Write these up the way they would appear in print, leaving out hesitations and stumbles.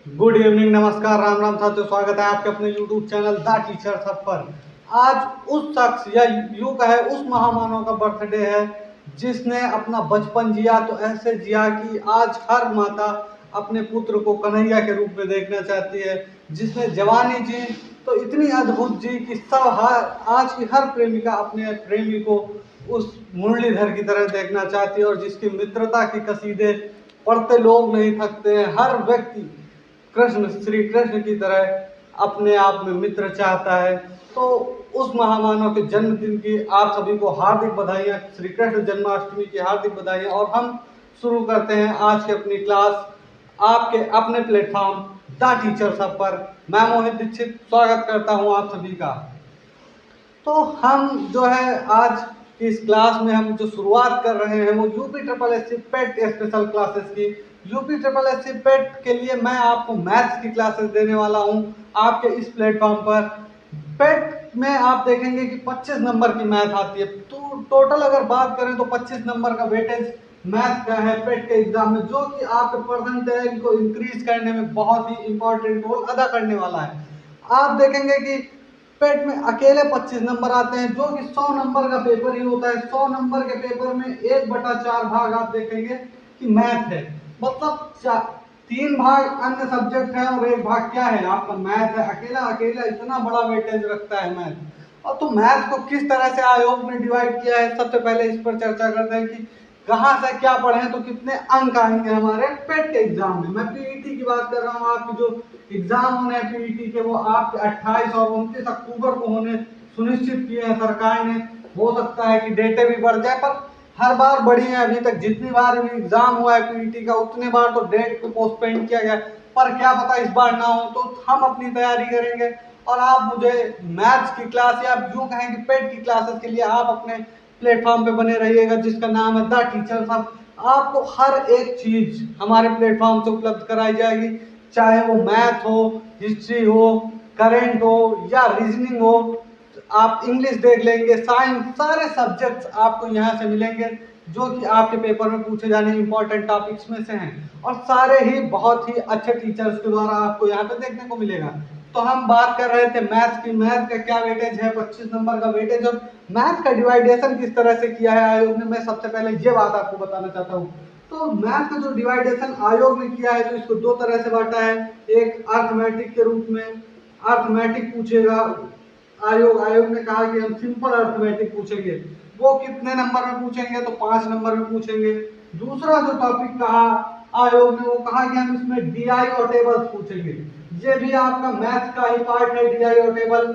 Good evening, नमस्कार, राम राम साथियों। स्वागत है आपके अपने यूट्यूब चैनल द टीचर सब पर। आज उस शख्स या यूं कहे उस महामानव का बर्थडे है जिसने अपना बचपन जिया तो ऐसे जिया कि आज हर माता अपने पुत्र को कन्हैया के रूप में देखना चाहती है। जिसने जवानी जी तो इतनी अद्भुत जी कि आज की हर प्रेमिका अपने प्रेमी को उस मुरलीधर की तरह देखना चाहती है, और जिसकी मित्रता की कसीदे पढ़ते लोग नहीं थकते हैं। हर व्यक्ति कृष्ण, श्री कृष्ण की तरह अपने आप में मित्र चाहता है। तो उस महामानव के जन्मदिन की आप सभी को हार्दिक बधाइयाँ, श्री कृष्ण जन्माष्टमी की हार्दिक बधाइयाँ। और हम शुरू करते हैं आज की अपनी क्लास आपके अपने प्लेटफॉर्म द टीचर सब पर। मैं मोहित दीक्षित स्वागत करता हूं आप सभी का। तो हम जो है आज की इस क्लास में हम जो शुरुआत कर रहे हैं वो यूपी ट्रिपल एस सी पेट स्पेशल क्लासेस की। यूपी ट्रिपल एस सी पेट के लिए मैं आपको मैथ्स की क्लासेस देने वाला हूं आपके इस प्लेटफॉर्म पर। पेट में आप देखेंगे कि 25 नंबर की मैथ आती है। तो टोटल अगर बात करें तो 25 नंबर का वेटेज मैथ का है पेट के एग्जाम में, जो कि आपके परसेंटेज को इंक्रीज करने में बहुत ही इंपॉर्टेंट रोल अदा करने वाला है। आप देखेंगे कि पेट में अकेले 25 नंबर आते हैं, जो कि 100 नंबर का पेपर ही होता है। 100 नंबर के पेपर में 1/4 भाग आप देखेंगे कि मैथ है। मतलब 3 भाग अन्य सब्जेक्ट है और 1 भाग क्या है, आपका मैथ है। अकेला अकेला इतना बड़ा वेटेज रखता है मैथ। और तो मैथ को किस तरह से आयोग ने डिवाइड किया है, सबसे पहले इस पर चर्चा करते हैं कि कहाँ से क्या पढ़ें तो कितने अंक आएंगे हमारे पेट के एग्जाम में। मैं पीईटी की बात कर रहा हूँ। आपकी जो एग्जाम होने हैं पीईटी के वो आपके 28 और 29 अक्टूबर को होने सुनिश्चित किए हैं सरकार ने। हो सकता है कि डेटे भी बढ़ जाए, पर हर बार बढ़ी है। अभी तक जितनी बार भी एग्जाम हुआ है पीईटी का उतने बार तो डेट को पोस्टपोन किया गया, पर क्या पता इस बार ना हो। तो हम अपनी तैयारी करेंगे और आप मुझे मैथ्स की क्लास या यूं कहें कि पेट की क्लासेस के लिए आप अपने प्लेटफॉर्म पे बने रहिएगा जिसका नाम है द टीचर साहब। आपको हर एक चीज हमारे प्लेटफॉर्म से उपलब्ध कराई जाएगी, चाहे वो मैथ हो, हिस्ट्री हो, करंट हो या रीजनिंग हो। आप इंग्लिश देख लेंगे, साइंस, सारे सब्जेक्ट्स आपको यहाँ से मिलेंगे जो कि आपके पेपर में पूछे जाने इंपॉर्टेंट टॉपिक्स में से हैं, और सारे ही बहुत ही अच्छे टीचर्स के द्वारा आपको यहाँ पे देखने को मिलेगा। तो हम बात कर रहे थे मैथ की। मैथ का क्या वेटेज है, 25 नंबर का वेटेज। और मैथ का डिवाइडेशन किस तरह से किया है आयोग ने, मैं सबसे पहले ये बात आपको बताना चाहता हूँ। तो मैथ का जो डिवाइडेशन आयोग ने किया है तो इसको 2 तरह से बांटा है। एक अर्थमेटिक के रूप में अर्थमेटिक पूछेगा आयोग ने कहा कि हम सिंपल अर्थमेटिक पूछेंगे। वो कितने नंबर में पूछेंगे तो 5 नंबर में पूछेंगे। दूसरा जो टॉपिक कहा आयोग ने वो कहा कि हम इसमें डीआई और टेबल्स पूछेंगे। ये भी आपका मैथ का ही पार्ट है, डीआई और टेबल।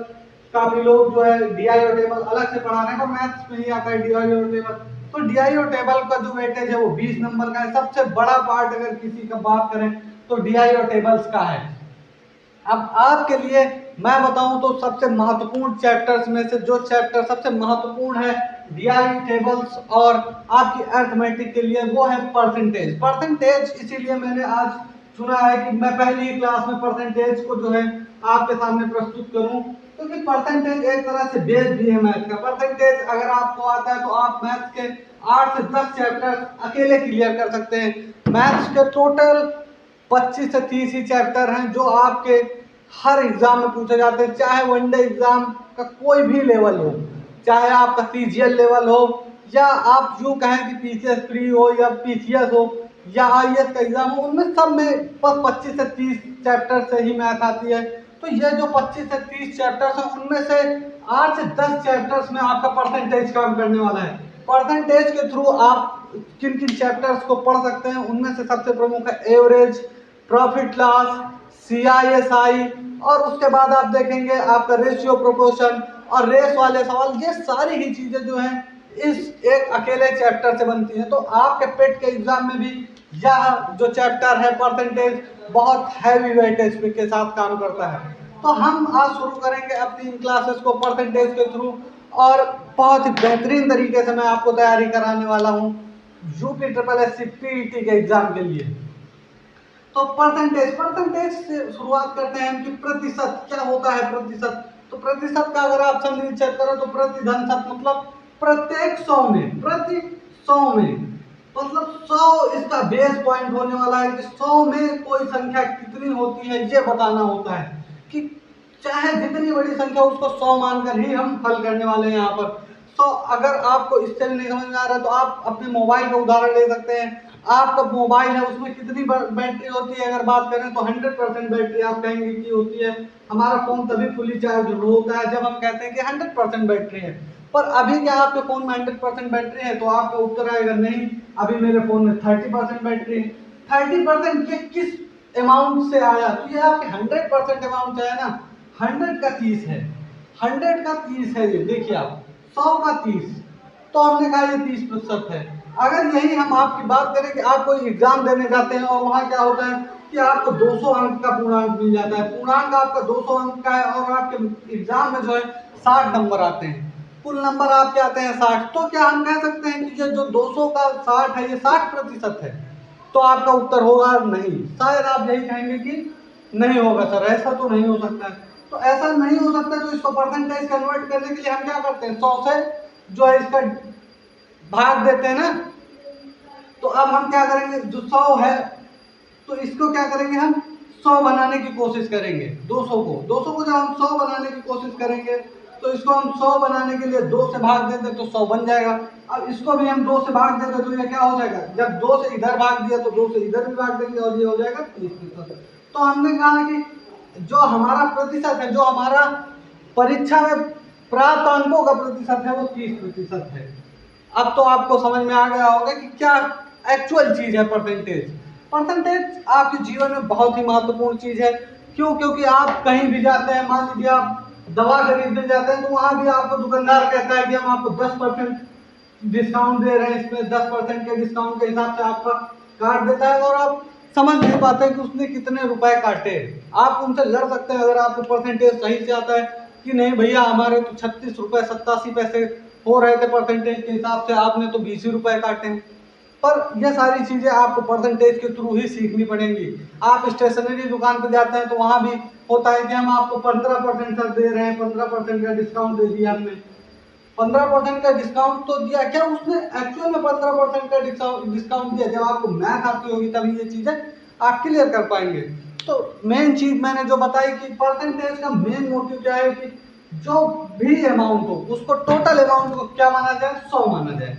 काफी लोग जो है डीआई और टेबल अलग से पढ़ा रहे हैं, पर मैथ्स में ही आता है डीआई और टेबल। तो डीआई और टेबल का जो वेटेज है वो 20 नंबर का है। सबसे बड़ा पार्ट अगर किसी का बात करें तो डीआई और टेबल्स का है। अब आपके लिए मैं बताऊं तो सबसे महत्वपूर्ण चैप्टर्स में से जो चैप्टर सबसे महत्वपूर्ण है डीआई टेबल्स और आपकी अर्थमेटिक के लिए वो है परसेंटेज। परसेंटेज इसीलिए मैंने आज चुना है कि मैं पहली ही क्लास में परसेंटेज को जो है आपके सामने प्रस्तुत करूं, क्योंकि परसेंटेज एक तरह से बेस भी है मैथ का। परसेंटेज अगर आपको आता है तो आप मैथ्स के 8 से 10 चैप्टर अकेले क्लियर कर सकते हैं। मैथ्स के टोटल 25 से 30 ही चैप्टर हैं जो आपके हर एग्जाम में पूछे जाते हैं, चाहे वनडे एग्जाम का कोई भी लेवल हो, चाहे आपका सीजीएल लेवल हो, या आप यूं कहें कि पीसीएस प्री हो या पीसीएस हो या आईएएस का एग्जाम हो। उनमें सब में 25 से 30 चैप्टर से ही मैथ आती है। तो ये जो 25 से 30 चैप्टर्स हैं उनमें से 8 से 10 चैप्टर्स में आपका परसेंटेज काम करने वाला है। परसेंटेज के थ्रू आप किन किन चैप्टर्स को पढ़ सकते हैं उनमें से सबसे प्रमुख है एवरेज, प्रॉफिट लॉस, सीआईएसआई, और उसके बाद आप देखेंगे आपका रेशियो प्रोपोर्शन और रेस वाले सवाल। ये सारी ही चीजें जो हैं इस एक अकेले चैप्टर से बनती हैं। तो आपके पेट के एग्जाम में भी यह जो चैप्टर है परसेंटेज बहुत हैवी वेटेज के साथ काम करता है। तो हम आज शुरू करेंगे अपनी इन क्लासेस को परसेंटेज के थ्रू, और बहुत ही बेहतरीन तरीके से मैं आपको तैयारी कराने वाला हूँ UP triple S C PET के एग्जाम के लिए। तो परसेंटेज से शुरुआत करते हैं कि प्रतिशत क्या होता है। प्रतिशत, तो प्रतिशत का अगर आप संधिविच्छेद करो तो प्रतिधन शत मतलब प्रत्येक 100 में, प्रति 100 में मतलब 100 इसका बेस पॉइंट होने वाला है कि 100 में कोई संख्या कितनी होती है ये बताना होता है कि चाहे जितनी बड़ी संख्या उसको 100 मानकर ही हम हल करने वाले हैं यहाँ पर। तो अगर आपको इससे भी नहीं समझ में आ रहा है तो आप अपने मोबाइल का उदाहरण ले सकते हैं। आपका मोबाइल है उसमें कितनी बैटरी होती है, अगर बात करें तो 100% बैटरी आप कहेंगे कि होती है। हमारा फोन तभी फुली चार्ज होता है जब हम कहते हैं कि 100% बैटरी है। पर अभी क्या आपके फोन में 100% बैटरी है? तो आपका उत्तर आएगा नहीं, अभी मेरे फोन में 30% बैटरी है। 30% ये किस अमाउंट से आया? तो ये आपके 100% अमाउंट से आया ना। 100 का 30 है, 100 का 30 है, ये देखिए आप 100 का 30, तो हमने कहा ये 30% है। अगर यही हम आपकी बात करें कि आप कोई एग्जाम देने जाते हैं और वहाँ क्या होता है कि आपको 200 अंक का पूर्णांक मिल जाता है, पूर्णांक आपका 200 अंक का है और आपके एग्जाम में जो है 60 नंबर आते हैं, कुल नंबर आपके आते हैं 60, तो क्या हम कह सकते हैं कि ये जो 200 का 60 है ये 60% है? तो आपका उत्तर होगा नहीं। शायद आप यही कहेंगे कि नहीं होगा सर, ऐसा तो नहीं हो सकता है। तो ऐसा नहीं हो सकता तो इसको परसेंटेज कन्वर्ट करने के लिए हम क्या करते हैं, 100 से जो है इसका भाग देते हैं ना। तो अब हम क्या करेंगे, जो 100 है तो इसको क्या करेंगे, हम 100 बनाने की कोशिश करेंगे। 200 को जब हम 100 बनाने की कोशिश करेंगे तो इसको हम 100 बनाने के लिए 2 से भाग देते तो 100 बन जाएगा। अब इसको भी हम 2 से भाग देते तो ये क्या हो जाएगा, जब 2 से इधर भाग दिया तो 2 से इधर भी भाग देंगे और ये हो जाएगा 30%। तो हमने कहा कि जो हमारा प्रतिशत है, जो हमारा परीक्षा में प्राप्त अंकों का प्रतिशत है वो 30% है। अब तो आपको समझ में आ गया होगा कि क्या एक्चुअल चीज है परसेंटेज। परसेंटेज आपके जीवन में बहुत ही महत्वपूर्ण चीज है। क्यों? क्योंकि आप कहीं भी जाते हैं, मान लीजिए आप दवा खरीदने जाते हैं तो वहां भी आपको दुकानदार कहता है कि हम आपको 10% डिस्काउंट दे रहे हैं, इसमें 10% के डिस्काउंट के हिसाब से आपका काट देता है और आप समझ नहीं पाते कि उसने कितने रुपए काटे। आप उनसे लड़ सकते हैं अगर आपको परसेंटेज सही से आता है कि नहीं भैया हमारे तो 36 रुपए 87 पैसे हो रहे थे परसेंटेज के हिसाब से, आपने तो 20 रुपए काटे हैं। पर यह सारी चीजें आपको परसेंटेज के थ्रू ही सीखनी पड़ेंगी। आप स्टेशनरी दुकान पर जाते हैं तो वहां भी होता है कि हम आपको 15% तक दे रहे हैं, 15% का डिस्काउंट दे दिया हमने। 15% का डिस्काउंट तो दिया, क्या उसने एक्चुअल में 15% का डिस्काउंट दिया? जब आपको मैथ आती होगी तभी ये चीजें आप क्लियर कर पाएंगे। तो मेन चीज मैंने जो बताई कि परसेंटेज का मेन मोटिव क्या है कि जो भी अमाउंट हो उसको टोटल अमाउंट को क्या माना जाए, 100 माना जाए।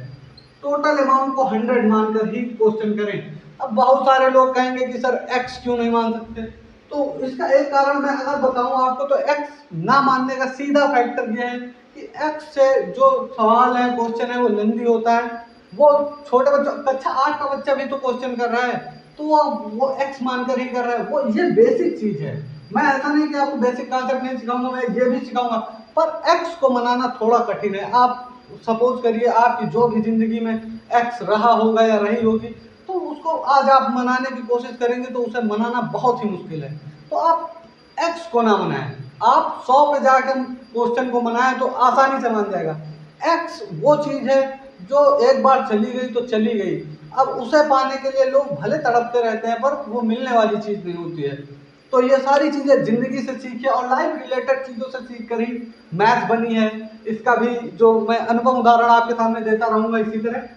टोटल अमाउंट को 100 मानकर ही क्वेश्चन करें। अब बहुत सारे लोग कहेंगे कि सर एक्स क्यों नहीं मान सकते? तो इसका एक कारण मैं अगर बताऊं आपको तो एक्स ना मानने का सीधा फैक्टर यह है कि एक्स से जो सवाल है, क्वेश्चन है वो लेंदी होता है। वो छोटे बच्चों, कक्षा 8 का बच्चा भी तो क्वेश्चन कर रहा है तो वो एक्स मानकर ही कर रहा है। वो ये बेसिक चीज है। मैं ऐसा नहीं कि आपको बेसिक कॉन्सेप्ट नहीं सिखाऊंगा, मैं ये भी सिखाऊंगा, पर एक्स को मनाना थोड़ा कठिन है। आप सपोज करिए आपकी जो भी जिंदगी में एक्स रहा होगा या रही होगी तो उसको आज आप मनाने की कोशिश करेंगे तो उसे मनाना बहुत ही मुश्किल है। तो आप एक्स को ना मनाएं, आप 100 पे जाकर क्वेश्चन को मनाएं तो आसानी से मान जाएगा। एक्स वो चीज है जो एक बार चली गई तो चली गई, अब उसे पाने के लिए लोग भले तड़पते रहते हैं पर वो मिलने वाली चीज नहीं होती है। तो ये सारी चीजें जिंदगी से सीखिए और लाइफ रिलेटेड चीजों से सीख कर ही मैथ बनी है। इसका भी जो मैं अनुपम उदाहरण आपके सामने देता रहूंगा इसी तरह।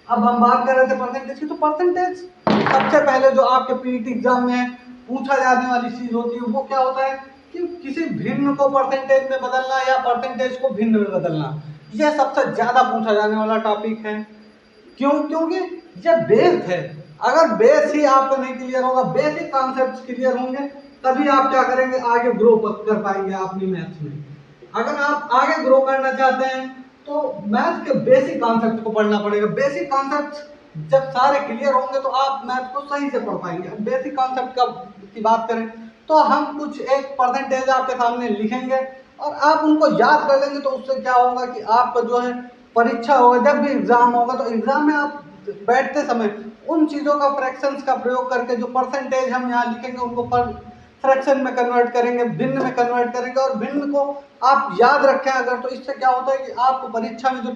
अब हम बात कर रहे थे परसेंटेज की, तो परसेंटेज सबसे पहले जो आपके पीईटी एग्जाम में पूछा जाने वाली चीज होती है वो क्या होता है कि किसी भिन्न को परसेंटेज में बदलना या परसेंटेज को भिन्न में बदलना। यह सबसे ज्यादा पूछा जाने वाला टॉपिक है। क्यों? क्योंकि ये बेस है। अगर बेस ही आपको नहीं क्लियर होगा, बेसिक कॉन्सेप्ट क्लियर होंगे तभी आप क्या करेंगे, आगे ग्रो कर पाएंगे अपनी मैथ्स में। अगर आप आगे ग्रो करना चाहते हैं तो मैथ के बेसिक कॉन्सेप्ट को पढ़ना पड़ेगा। बेसिक कॉन्सेप्ट जब सारे क्लियर होंगे तो आप मैथ को सही से पढ़ पाएंगे। अब बेसिक कॉन्सेप्ट का की बात करें तो हम कुछ एक परसेंटेज आपके सामने लिखेंगे और आप उनको याद कर लेंगे तो उससे क्या होगा कि आपका जो है परीक्षा होगा, जब भी एग्जाम होगा तो एग्जाम में आप बैठते समय उन चीजों का फ्रैक्शंस का प्रयोग करके जो परसेंटेज हम यहाँ लिखेंगे उनको फ्रैक्शन में कन्वर्ट करेंगे, भिन्न में कन्वर्ट करेंगे और भिन्न को आप याद रखें अगर, तो इससे क्या होता है कि आपको परीक्षा में जो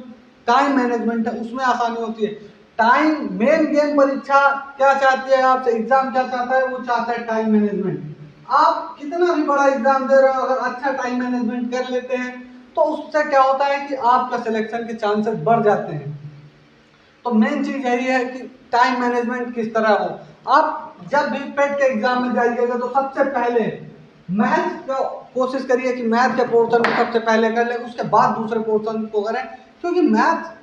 टाइम मैनेजमेंट है उसमें आसानी होती है। टाइम मेन गेम परीक्षा क्या चाहती है आपसे, एग्जाम क्या चाहता है, वो चाहता है टाइम मैनेजमेंट। आप कितना भी बड़ा एग्जाम दे रहे हो अगर अच्छा टाइम मैनेजमेंट कर लेते हैं तो उससे क्या होता है कि आपका सिलेक्शन के चांसेस बढ़ जाते हैं। तो मेन चीज़ यही है कि टाइम मैनेजमेंट किस तरह हो। आप जब भी पेट के एग्जाम में जाइएगा तो सबसे पहले मैथ का कोशिश करिए कि मैथ के पोर्शन को सबसे पहले कर लें, उसके बाद दूसरे पोर्शन को करें, क्योंकि मैथ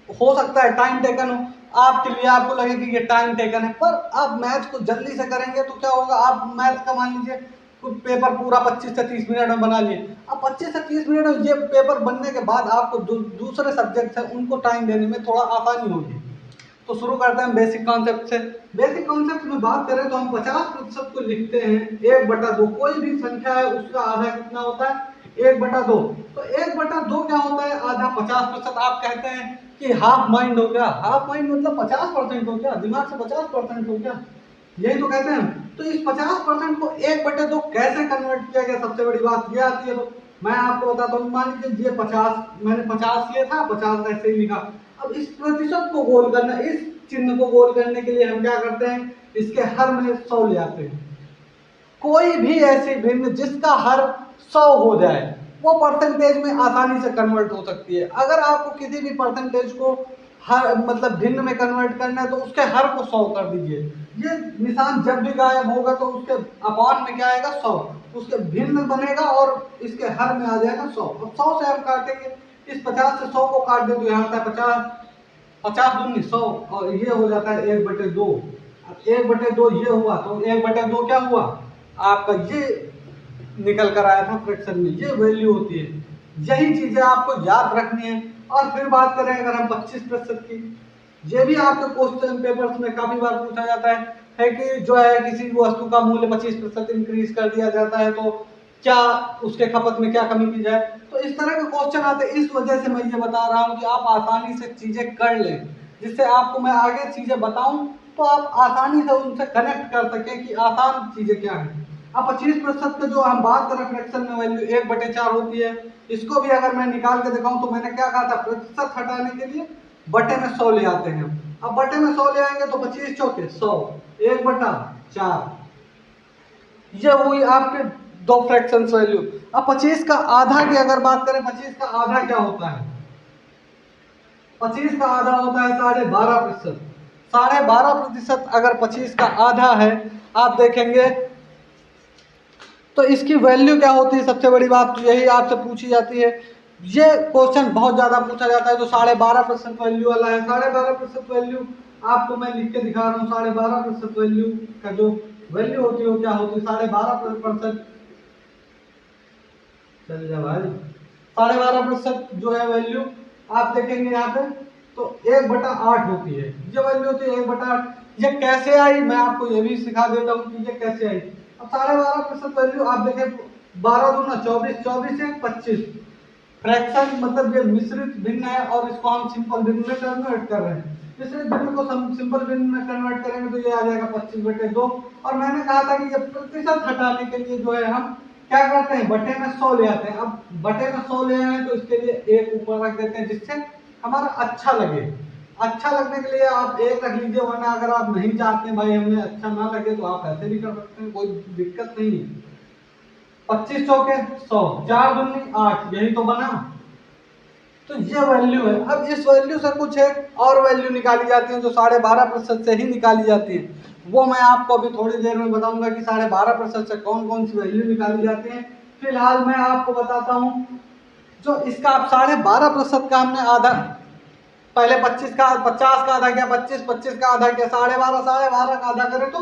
हो सकता है टाइम टेकन हो आपके लिए, आपको लगे कि ये टाइम टेकन है, पर आप मैथ को जल्दी से करेंगे तो क्या होगा, आप मैथ का मान लीजिए पेपर पूरा 25 से 30 मिनट में बना लिए। अब 25 से 30 मिनट में ये पेपर बनने के बाद आपको दूसरे सब्जेक्ट है उनको टाइम देने में थोड़ा आसानी होगी। तो शुरू करते हैं बेसिक कॉन्सेप्ट से। बेसिक कॉन्सेप्ट में बात करें तो हम 50% को लिखते हैं 1/2। कोई भी संख्या है उसका आधा कितना होता है, 1/2। तो 1/2 क्या होता है, आधा 50%। आप कहते हैं कि हाफ माइंड हो गया, हाफ माइंड मतलब 50% हो गया, दिमाग से 50% हो गया, यही तो कहते हैं। तो इस 50% को 1/2 कैसे कन्वर्ट किया गया, सबसे बड़ी बात यह आती है। तो मैं आपको बताता हूँ, मान लीजिए ये 50, मैंने 50 लिया था, 50 ऐसे ही लिखा। अब इस प्रतिशत को गोल करना, इस चिन्ह को गोल करने के लिए हम क्या करते हैं, इसके हर में 100 ले आते हैं। कोई भी ऐसी भिन्न जिसका हर 100 हो जाए वो परसेंटेज में आसानी से कन्वर्ट हो सकती है। अगर आपको किसी भी परसेंटेज को हर मतलब भिन्न में कन्वर्ट करना है तो उसके हर को 100 कर दीजिए। ये निशान जब भी गायब होगा तो उसके अपॉन में क्या आएगा, 100, उसके भिन्न बनेगा और इसके हर में आ जाएगा 100। अब 100 से हम काटेंगे, इस 50 से 100 को काट दे तो यहाँ आता है 50, 50 दूनी 100 और ये हो जाता है 1/2। अब 1/2 ये हुआ तो 1/2 क्या हुआ आपका, ये निकल कर आया था फ्रैक्शन में, ये वैल्यू होती है। यही चीजें आपको याद रखनी है। और फिर बात करें अगर हम 25% की, ये भी आपके क्वेश्चन पेपर्स में काफी बार पूछा जाता है कि जो है किसी वस्तु का मूल्य 25% इंक्रीज कर दिया जाता है तो क्या उसके खपत में क्या कमी की जाए। तो इस तरह के क्वेश्चन आते हैं, इस वजह से मैं ये बता रहा हूँ कि आप आसानी से चीजें कर लें, जिससे आपको मैं आगे चीजें बताऊं तो आप आसानी से उनसे कनेक्ट कर सकें कि आसान चीजें क्या है। अब 25% का जो हम बात करें फ्रैक्शन में वैल्यू 1/4 होती है। इसको भी अगर मैं निकाल के दिखाऊं तो मैंने क्या कहा था, प्रतिशत हटाने के लिए बटे में 100 ले आते हैं। अब बटे में 100 ले आएंगे तो 25 चौके 100, 1/4, ये हुई आपके दो फ्रैक्शन वैल्यू। अब 25 का आधा की अगर बात करें, 25 का आधा क्या होता है, 25 का आधा होता है 12.5%। 12.5% अगर 25 का आधा है, आप देखेंगे तो इसकी वैल्यू क्या होती है। सबसे बड़ी बात तो यही आपसे पूछी जाती है, ये क्वेश्चन बहुत ज्यादा पूछा जाता है। तो 12.5% वैल्यू वाला है, 12.5% वैल्यू आपको मैं लिख के दिखा रहा हूँ। 12.5% वैल्यू का जो वैल्यू होती है वो क्या होती है, 12.5%, चल जा भाई, 12.5% जो है वैल्यू आप देखेंगे यहाँ पे तो 1/8 होती है, ये वैल्यू होती है 1/8। ये कैसे आई मैं आपको ये भी सिखा देता हूँ कि ये कैसे आई। अब 12.5% वैल्यू आप देखें, 12 दूना 24, 24 से 25, फ्रैक्शन मतलब ये मिश्रित भिन्न है और इसको हम सिंपल भिन्न में कन्वर्ट कर रहे हैं। मिश्रित भिन्न को हम सिंपल भिन्न में कन्वर्ट करेंगे तो ये आ जाएगा 25/2। और मैंने कहा था कि ये प्रतिशत हटाने के लिए जो है हम क्या करते हैं, बटे में 100 ले आते हैं। अब बटे में 100 ले आए तो इसके लिए एक ऊपर रख देते हैं जिससे हमारा अच्छा लगे। अच्छा लगने के लिए आप एक रख लीजिए, वरना अगर आप नहीं चाहते भाई हमें अच्छा ना लगे तो आप ऐसे भी कर सकते हैं, कोई दिक्कत नहीं है। 25 चौके 100, 4 दूनी 8, यही तो बना। तो ये वैल्यू है। अब इस वैल्यू से कुछ एक और वैल्यू निकाली जाती है जो 12.5% से ही निकाली जाती है, वो मैं आपको अभी थोड़ी देर में बताऊंगा कि 12.5% से कौन कौन सी वैल्यू निकाली जाती है। फिलहाल मैं आपको बताता हूँ, जो इसका आप 12.5% का हमने आधा, पहले 25 का 50 का आधा किया, 25, 25 का आधा किया, 12.5, 12.5 का आधा करें तो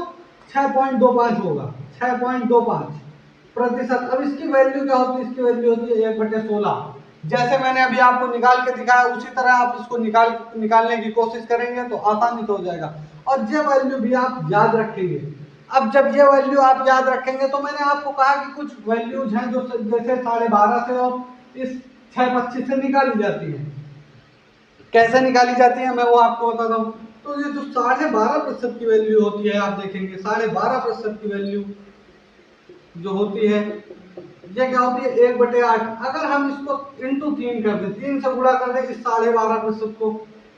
6.25 होगा, 6.25%। अब इसकी वैल्यू क्या होती है, इसकी वैल्यू होती है 1/16। जैसे मैंने अभी आपको निकाल के दिखाया उसी तरह आप इसको निकालने की कोशिश करेंगे तो आसानी से हो जाएगा। और ये वैल्यू भी आप याद रखेंगे। अब जब ये वैल्यू आप याद रखेंगे तो मैंने आपको कहा कि कुछ वैल्यूज हैं जो जैसे 12.5 से और इस 6.25 से निकाली जाती है। कैसे निकाली जाती है मैं वो आपको बताता हूँ। तो ये जो 12.5% की वैल्यू होती है, आप देखेंगे 12.5% की वैल्यू जो होती है ये क्या होती है, 1/8। अगर हम इसको इंटू 3 कर दें, 3 से गुणा कर दें इस 12.5% को,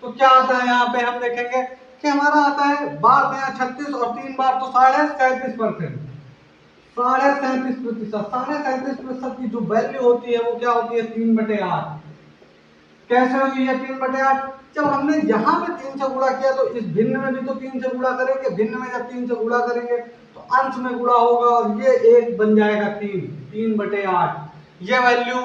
तो क्या आता है, यहाँ पे हम देखेंगे कि हमारा आता है बार 36 और 3 बार तो 37%, 37%। 37% की जो वैल्यू होती है वो क्या होती है, 3/8। कैसे होगी ये 3/8? जब हमने यहाँ पे 3 से गुणा किया तो इस भिन्न में भी तो 3 से गुणा करेंगे, भिन्न में जब 3 से गुणा करेंगे तो अंश में गुणा होगा और ये 1 बन जाएगा 3/8। ये वैल्यू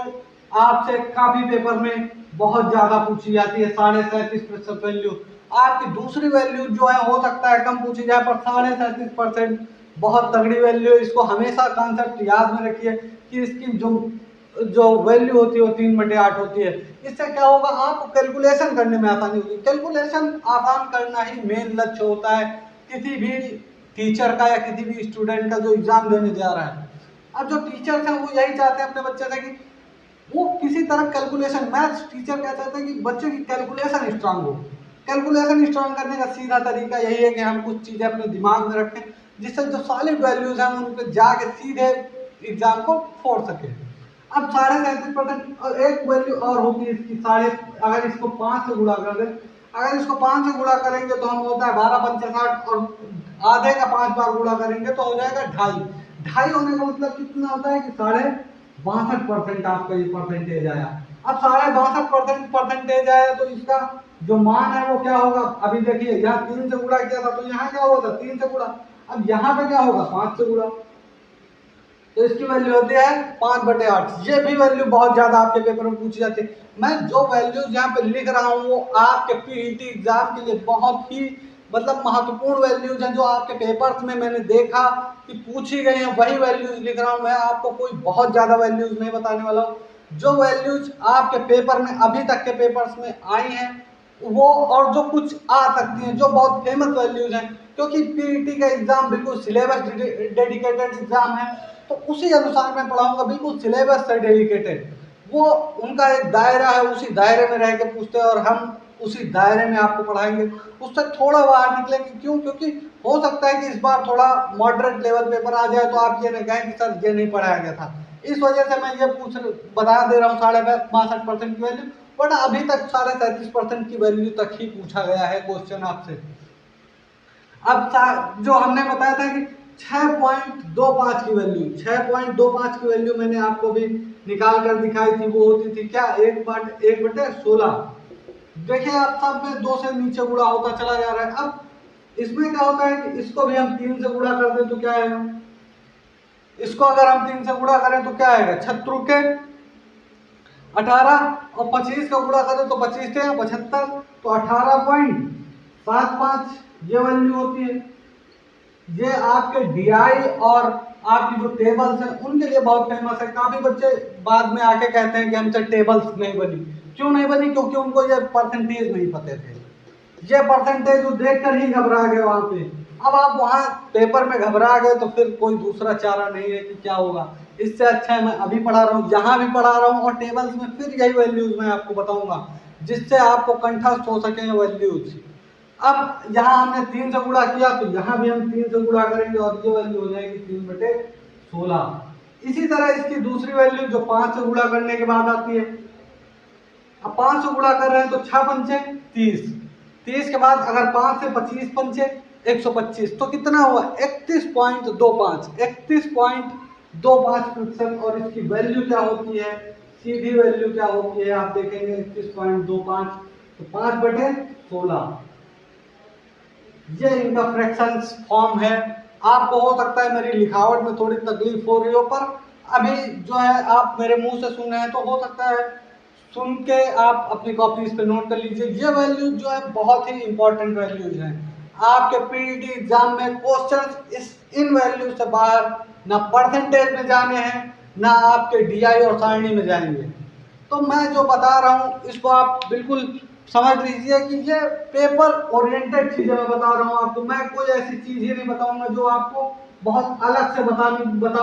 आपसे काफी पेपर में बहुत ज्यादा पूछी जाती है, 37.5% वैल्यू। आपकी दूसरी वैल्यू जो है हो सकता है कम पूछी जाए, पर 37.5% बहुत तगड़ी वैल्यू है। इसको हमेशा कॉन्सेप्ट याद में रखिए कि इसकी जो वैल्यू होती है वो 3/8 होती है। इससे क्या होगा, आपको कैलकुलेशन करने में आसानी होगी। कैलकुलेशन आसान करना ही मेन लक्ष्य होता है किसी भी टीचर का या किसी भी स्टूडेंट का जो एग्जाम देने जा रहा है। अब जो टीचर्स हैं वो यही चाहते हैं अपने बच्चे से कि वो किसी तरह कैलकुलेशन, मैथ्स टीचर क्या चाहते हैं कि बच्चे की कैलकुलेशन स्ट्रांग हो। कैलकुलेशन स्ट्रांग करने का सीधा तरीका यही है कि हम कुछ चीज़ें अपने दिमाग में रखें जिससे जो सॉलिड वैल्यूज हैं उन पर जाके सीधे एग्जाम को फोड़ सके। अब 37.5% और एक वैल्यू और होगी इसकी अगर इसको 5 से गुणा कर दें, अगर इसको 5 से गुणा करेंगे तो हम होता है 12×5 = 60 और आधे का 5 बार गुणा करेंगे तो हो जाएगा 2.5। 2.5 होने का मतलब कितना होता है कि 62.5% आपका ये परसेंटेज आया। अब 62.5% परसेंटेज आया तो इसका जो मान है वो क्या होगा, अभी देखिए यहाँ 3 से गुणा किया था तो यहाँ क्या हुआ था 3 से गुणा, अब यहाँ पे क्या होगा 5 से गुणा, तो इसकी वैल्यू होती है 5/8। ये भी वैल्यू बहुत ज्यादा आपके पेपर में पूछी जाती है। मैं जो वैल्यूज यहाँ पे लिख रहा हूँ वो आपके पीईटी एग्जाम के लिए बहुत ही मतलब महत्वपूर्ण वैल्यूज हैं जो आपके पेपर्स में मैंने देखा कि पूछी गई हैं, वही वैल्यूज लिख रहा हूँ। मैं आपको कोई बहुत ज्यादा वैल्यूज नहीं बताने वाला हूँ। जो वैल्यूज आपके पेपर में अभी तक के पेपर्स में आई हैं वो, और जो कुछ आ सकती हैं, जो बहुत फेमस वैल्यूज हैं, क्योंकि पीईटी का एग्जाम बिल्कुल सिलेबस डेडिकेटेड एग्जाम है तो उसी अनुसार मैं पढ़ाऊंगा, बिल्कुल सिलेबस से डेडिकेटेड। वो उनका एक दायरा है, उसी दायरे में रह के पूछते हैं और हम उसी दायरे में आपको पढ़ाएंगे। उससे थोड़ा बाहर निकलेंगे, क्यों? क्योंकि हो सकता है कि इस बार थोड़ा मॉडरेट लेवल पेपर आ जाए तो आप ये न कहें कि सर ये नहीं पढ़ाया गया था। इस वजह से मैं ये बता दे रहा हूँ 62.5% की वैल्यू, बट अभी तक 37.5% की वैल्यू तक ही पूछा गया है क्वेश्चन आपसे। अब जो हमने बताया था कि 6.25 की वैल्यू, 6.25 की वैल्यू मैंने आपको भी निकाल कर दिखाई थी, वो होती थी क्या 1/16। देखिए आप सब में 2 से नीचे गुणा होता चला जा रहा है। अब इसमें क्या होता है कि इसको भी हम 3 से गुणा कर दें तो क्या आएगा, इसको अगर हम 3 से गुणा करें तो क्या आएगा 6 18 और 25 का गुणा करें तो 25 × 75 तो 18.75 ये वैल्यू होती है। ये आपके डीआई और आपकी जो टेबल्स हैं उनके लिए बहुत फेमस है। काफी बच्चे बाद में आके कहते हैं कि हमसे टेबल्स नहीं बनी। क्यों नहीं बनी? क्योंकि उनको ये परसेंटेज नहीं पते थे। ये परसेंटेज वो देखकर ही घबरा गए वहां पे। अब आप वहां पेपर में घबरा गए तो फिर कोई दूसरा चारा नहीं है कि क्या होगा। इससे अच्छा है मैं अभी पढ़ा रहा हूँ, यहाँ भी पढ़ा रहा हूँ और टेबल्स में फिर यही वैल्यूज मैं आपको बताऊंगा जिससे आपको कंठस्थ हो सके वैल्यूज। अब यहाँ हमने 3 से गुणा किया तो यहाँ भी हम 3 से गुणा करेंगे और ये वैल्यू हो जाएगी 3/16। इसी तरह इसकी दूसरी वैल्यू जो 5 से गुणा करने के बाद आती है। अब 5 से गुणा कर रहे हैं तो 6×5 = 30। 30 के बाद अगर 5 से 25×5 = 125 तो कितना हुआ 31.25, 31.25%। और इसकी वैल्यू क्या होती है, सीधी वैल्यू क्या होती है आप देखेंगे 31.25 तो 5/16। ये इनका फ्रैक्शंस फॉर्म है। आपको हो सकता है मेरी लिखावट में थोड़ी तकलीफ हो रही हो, पर अभी जो है आप मेरे मुंह से सुन रहे हैं तो हो सकता है सुन के आप अपनी कॉपीज पे नोट कर लीजिए। ये वैल्यूज जो है बहुत ही इंपॉर्टेंट वैल्यूज हैं। आपके पीईटी एग्जाम में क्वेश्चन इन वैल्यूज से बाहर ना परसेंटेज में जाने हैं ना आपके डीआई और सारणी में जाएंगे। तो मैं जो बता रहा हूँ इसको आप बिल्कुल समझ लीजिए कि ये पेपर ओरिएंटेड चीजें मैं बता रहा हूँ आपको। मैं कोई ऐसी चीज ही नहीं बताऊंगा जो आपको बहुत अलग से बता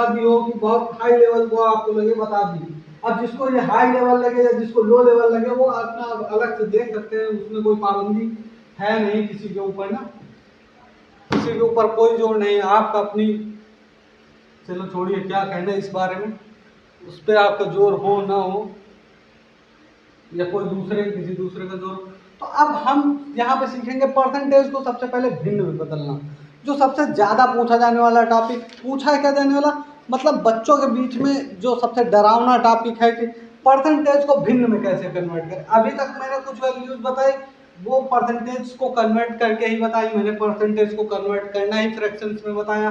दी हो कि बहुत हाई लेवल को आपको लगे बता दी। अब जिसको ये हाई लेवल लगे या जिसको लो लेवल लगे वो अपना अलग से देख सकते हैं, उसमें कोई पाबंदी है नहीं किसी के ऊपर ना, किसी के ऊपर कोई जोर नहीं है। आपका अपनी, चलो छोड़िए क्या कहना इस बारे में, उस पर आपका जोर हो ना हो या कोई किसी दूसरे का जोर। तो अब हम यहाँ पे सीखेंगे परसेंटेज को सबसे पहले भिन्न में बदलना। जो सबसे ज्यादा पूछा जाने वाला टॉपिक, पूछा है क्या जाने वाला मतलब बच्चों के बीच में जो सबसे डरावना टॉपिक है कि परसेंटेज को भिन्न में कैसे कन्वर्ट करें। अभी तक मैंने कुछ वैल्यूज बताई, वो परसेंटेज को कन्वर्ट करके ही बताई मैंने, परसेंटेज को कन्वर्ट करना ही फ्रैक्शंस में बताया,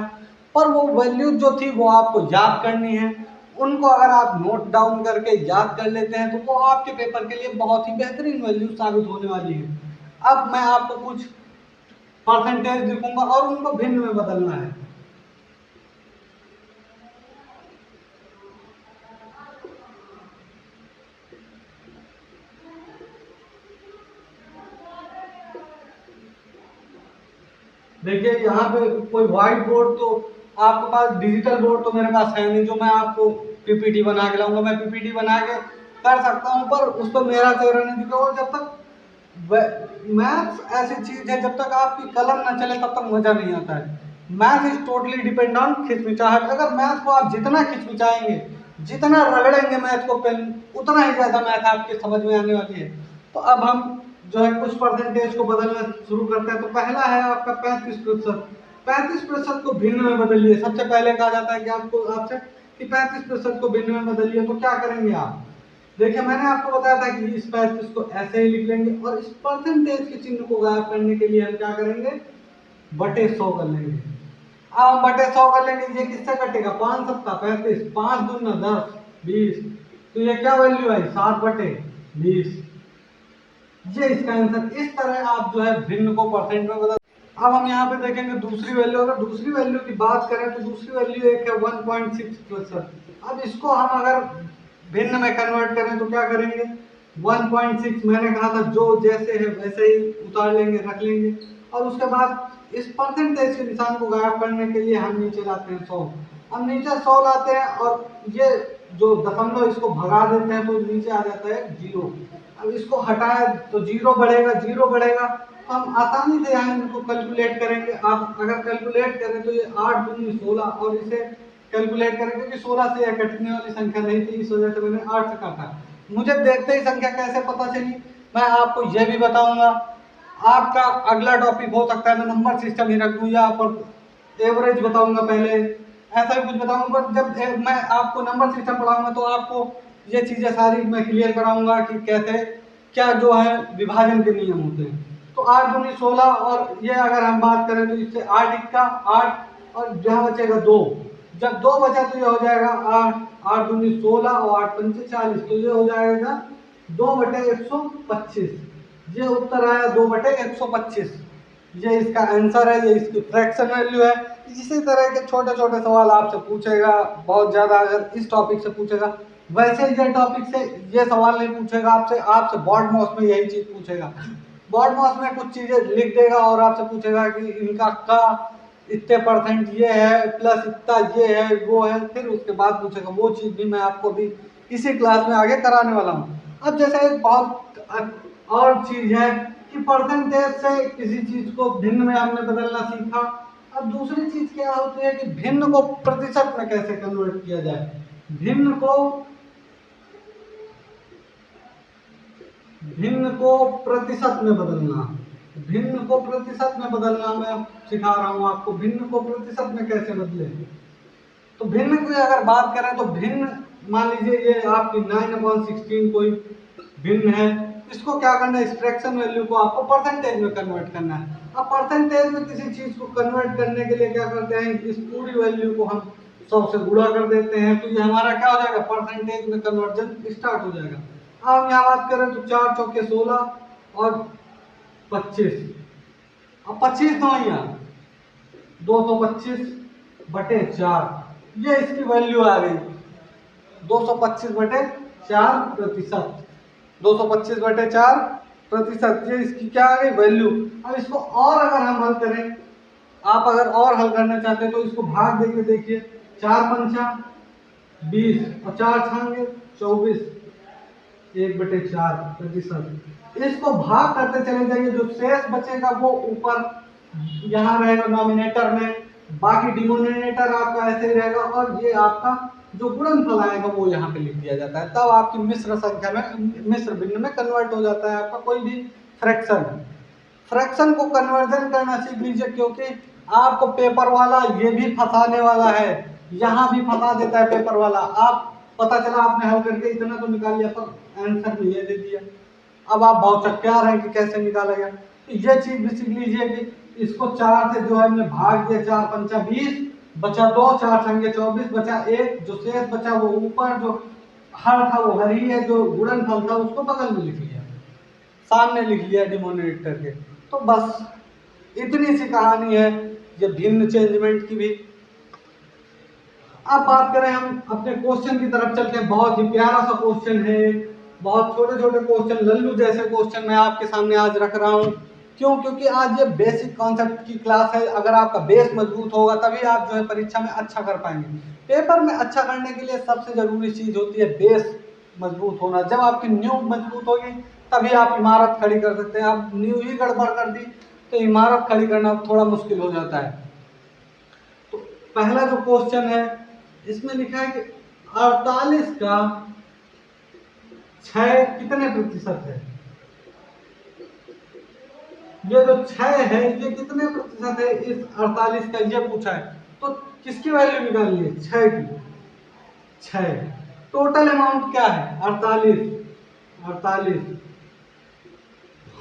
पर वो वैल्यूज जो थी वो आपको याद करनी है। उनको अगर आप नोट डाउन करके याद कर लेते हैं तो वो आपके पेपर के लिए बहुत ही बेहतरीन वैल्यू साबित होने वाली है। अब मैं आपको कुछ परसेंटेज लिखूंगा और उनको भिन्न में बदलना है। देखिए यहाँ पे कोई व्हाइट बोर्ड तो आपके पास, डिजिटल बोर्ड तो मेरे पास है नहीं जो मैं आपको पीपीटी बना के लाऊंगा। मैं पीपीटी बना के कर सकता हूँ पर उस पर मेरा चेहरा नहीं दिखेगा। जब तक मैथ्स ऐसी चीज है, जब तक आपकी कलम ना चले तब तक मजा नहीं आता है। Math is totally depend on खिंचमिचाहट। अगर मैथ को आप जितना खिंचमिचाएंगे, जितना रगड़ेंगे मैथ को पेन, उतना ही ज्यादा मैथ आपके समझ में आने वाली है। तो अब हम जो है कुछ परसेंटेज को बदलना शुरू करते हैं। तो पहला है आपका 35%। 35% को भिन्न में बदलिए। सबसे पहले कहा जाता है कि आपको आपसे कि 35% को भिन्न में बदलिए। तो क्या करेंगे आप, देखिए मैंने आपको बताया था कि इस 35 को ऐसे ही लिख लेंगे और इस परसेंटेज के चिन्ह को गायब करने के लिए हम क्या करेंगे, बटे 100 कर लेंगे। अब हम बटे 100 कर लेंगे, ये किससे कटेगा, 5 सत्ता 35, 5 दूना 10, 20, तो ये क्या वैल्यू है, 7 बटे 20। ये इसका आंसर। इस तरह आप जो है भिन्न को परसेंट में बदल। अब हम यहाँ पे देखेंगे दूसरी वैल्यू। अगर दूसरी वैल्यू की बात करें तो दूसरी वैल्यू एक है 1.6%। अब इसको हम अगर भिन्न में कन्वर्ट करें तो क्या करेंगे, 1.6 मैंने कहा था जो जैसे है वैसे ही उतार लेंगे, रख लेंगे। और उसके बाद इस परसेंटेज के निशान को गायब करने के लिए हम नीचे लाते हैं 100। हम नीचे 100 लाते हैं और ये जो दशमलव इसको भगा देते हैं तो नीचे आ जाता है 0। अब इसको हटाए तो 0 बढ़ेगा, 0 बढ़ेगा तो हम आसानी से यहाँ इनको कैलकुलेट करेंगे। आप अगर कैलकुलेट करें तो ये 8 दूनी 16 और इसे कैलकुलेट करें क्योंकि 16 से यह कटने वाली संख्या नहीं थी, इस वजह से मैंने 8 से काटा। मुझे देखते ही संख्या कैसे पता चली, मैं आपको यह भी बताऊंगा। आपका अगला टॉपिक हो सकता है मैं नंबर सिस्टम ही रख दूं या पर एवरेज बताऊंगा पहले, ऐसा ही कुछ बताऊंगा। पर जब मैं आपको नंबर सिस्टम पढ़ाऊंगा तो आपको ये चीजें सारी मैं क्लियर कराऊंगा कि कैसे क्या जो है विभाजन के नियम होते हैं। तो 8 दूनी 16 और ये अगर हम बात करें तो इससे 8 इक्का 8 और यहाँ बचेगा 2। जब 2 बचा तो ये हो जाएगा 8, 8 दूनी 16 और 8 पंचे 40, तो ये हो जाएगा 2/125। ये उत्तर आया 2/125। ये इसका आंसर है, ये इसकी फ्रैक्शन वैल्यू है। इसी तरह के छोटे छोटे सवाल आपसे पूछेगा, बहुत ज़्यादा अगर इस टॉपिक से पूछेगा। वैसे ये टॉपिक से ये सवाल नहीं पूछेगा आपसे, आपसे बॉड मॉस में यही चीज़ पूछेगा। बॉड मॉस में कुछ चीज़ें लिख देगा और आपसे पूछेगा कि इनका का इतने परसेंट ये है प्लस इतना ये है वो है, फिर उसके बाद पूछेगा। वो चीज़ भी मैं आपको भी इसी क्लास में आगे कराने वाला हूँ। अब जैसे एक बहुत और चीज़ है कि परसेंटेज से किसी चीज़ को भिन्न में हमने बदलना सीखा। अब दूसरी चीज़ क्या होती है कि भिन्न को प्रतिशत में कैसे कन्वर्ट किया जाए। भिन्न को प्रतिशत में बदलना, भिन्न को प्रतिशत में बदलना मैं सिखा रहा हूँ आपको। भिन्न को प्रतिशत में कैसे बदले, तो भिन्न की अगर बात करें तो भिन्न, मान लीजिए ये आपकी 9/16 कोई भिन्न है, इसको क्या करना है, इस फ्रैक्शन वैल्यू को आपको परसेंटेज में कन्वर्ट करना है। अब परसेंटेज में किसी चीज को कन्वर्ट करने के लिए क्या करते हैं, इस पूरी वैल्यू को हम 100 से गुणा कर देते हैं, तो ये हमारा क्या हो जाएगा, परसेंटेज में कन्वर्जन स्टार्ट हो जाएगा। अब हम यहाँ बात करें तो 4 चौके 16 और 25, अब 25 दो यहाँ 225/4, ये इसकी वैल्यू आ गई 225/4%। 225/4%, ये इसकी क्या आ गई वैल्यू। अब इसको और अगर हम हल करें, आप अगर और हल करना चाहते हैं तो इसको भाग देके देखिए, 4 पंचा 20 और 4 छांगे 24, 1/4%। इसको भाग करते चले जाइए, जो शेष बचेगा वो ऊपर यहाँ रहेगा नॉमिनेटर में, बाकी डिनोमिनेटर आपका ऐसे ही रहेगा और ये आपका जो गुणनफल आएगा वो यहाँ पे लिख दिया जाता है। तब आपकी मिश्र संख्या में, मिश्र भिन्न में कन्वर्ट हो जाता है आपका कोई भी फ्रैक्शन। फ्रैक्शन को कन्वर्जन करना सीख लीजिए, क्योंकि आपको पेपर वाला ये भी फंसाने वाला है, यहाँ भी फंसा देता है पेपर वाला। आप पता चला आपने हल करके इतना तो निकाल लिया पर आंसर में ये दे दिया। अब आप भौचक्का रहे हैं कि कैसे निकाला गया। तो ये चीज भी सीख लीजिए कि इसको 4 से जो है हमने भाग दिया, 4 पंचा 20, बचा 2, 4 छंगे 24, बचा 1, जो शेष बचा वो ऊपर जो हर था वो हर ही है, जो गुणनफल था उसको बगल में लिख लिया, सामने लिख लिया डिनोमिनेटर के। तो बस इतनी सी कहानी है ये भिन्न चेंजमेंट की भी। अब बात करें हम अपने क्वेश्चन की तरफ चलते हैं। बहुत ही प्यारा सा क्वेश्चन है, बहुत छोटे छोटे क्वेश्चन, लल्लू जैसे क्वेश्चन मैं आपके सामने आज रख रहा हूँ। क्यों? क्योंकि आज ये बेसिक कॉन्सेप्ट की क्लास है। अगर आपका बेस मजबूत होगा तभी आप जो है परीक्षा में अच्छा कर पाएंगे। पेपर में अच्छा करने के लिए सबसे जरूरी चीज होती है बेस मजबूत होना। जब आपकी नींव मजबूत होगी तभी आप इमारत खड़ी कर सकते हैं। आप नींव ही गड़बड़ कर दी तो इमारत खड़ी करना थोड़ा मुश्किल हो जाता है। तो पहला जो क्वेश्चन है इसमें लिखा है कि 48 का 6 कितने प्रतिशत है। ये जो 6 है ये कितने प्रतिशत है इस 48 का, ये पूछा है। तो किसकी वैल्यू निकालनी है? 6 की। 6 टोटल अमाउंट क्या है? 48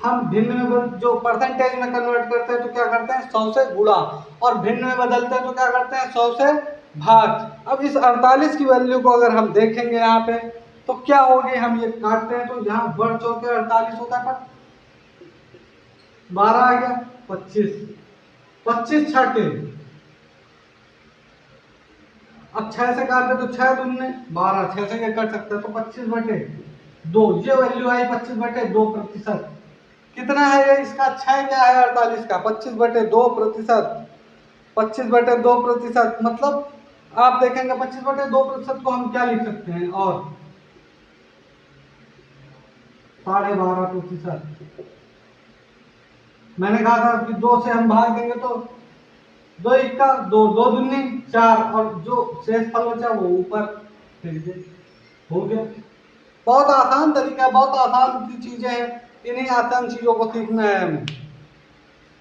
हम भिन्न में जो परसेंटेज में कन्वर्ट करते हैं तो क्या करते हैं? 100 से गुणा, और भिन्न में बदलते हैं तो क्या करते हैं? 100 से भाग। अब इस 48 की वैल्यू को अगर हम देखेंगे यहाँ पे तो क्या होगी? हम ये काटते हैं तो यहाँ बढ़ चौके 48 होता है, 12 आ गया, 25 छठे। अब 6 से काटते तो 6 दूने 12, 6 से ये कट सकते हैं तो 25/2, ये वैल्यू आई 25/2%। कितना है ये इसका? 6 क्या है 48 का? 25/2%। 25/2% मतलब आप देखेंगे 25/2% को हम क्या लिख सकते हैं? और 12.5%। मैंने कहा था कि 2 से हम भाग देंगे तो 2 इक्का 2, 2 दूनी 4, और जो शेष फल बचा वो ऊपर फेंक दे, हो गया। बहुत आसान तरीका, बहुत आसान सी चीजें हैं। इन्हीं आसान चीजों को सीखना है हमें।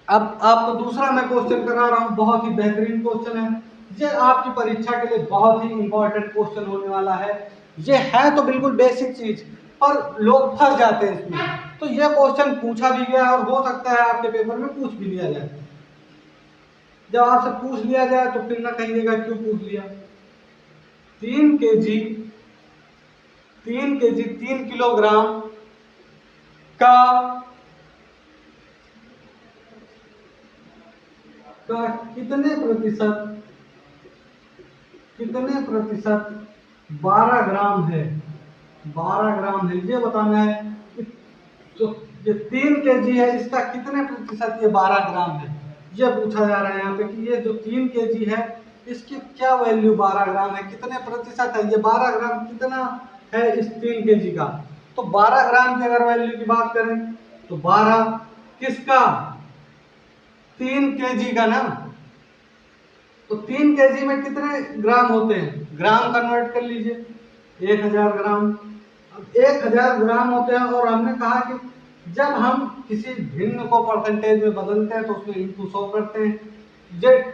अब आपको दूसरा मैं क्वेश्चन करा रहा हूँ, बहुत ही बेहतरीन क्वेश्चन है। ये आपकी परीक्षा के लिए बहुत ही इंपॉर्टेंट क्वेश्चन होने वाला है। ये है तो बिल्कुल बेसिक चीज पर लोग फंस जाते हैं इसमें। तो ये क्वेश्चन पूछा भी गया और हो सकता है आपके पेपर में पूछ भी लिया जाए। जब आपसे पूछ लिया जाए तो फिर ना कहिएगा क्यों पूछ लिया। 3 किलोग्राम का कितने प्रतिशत 12 ग्राम है? 12 ग्राम है, ये बताना है कि जो ये 3 केजी है इसका कितने प्रतिशत ये 12 ग्राम है, ये पूछा जा रहा है यहाँ पे कि ये जो 3 केजी है इसकी क्या वैल्यू 12 ग्राम है, कितने प्रतिशत है ये 12 ग्राम, कितना है इस 3 केजी का। तो 12 ग्राम की अगर वैल्यू की बात करें तो 12 किसका? 3 केजी का ना। तो 3 केजी में कितने ग्राम होते हैं? ग्राम कन्वर्ट कर लीजिए, 1000 ग्राम। अब 1000 ग्राम होते हैं और हमने कहा कि जब हम किसी भिन्न को परसेंटेज में बदलते हैं तो उसमें इंटू 100 करते हैं। ये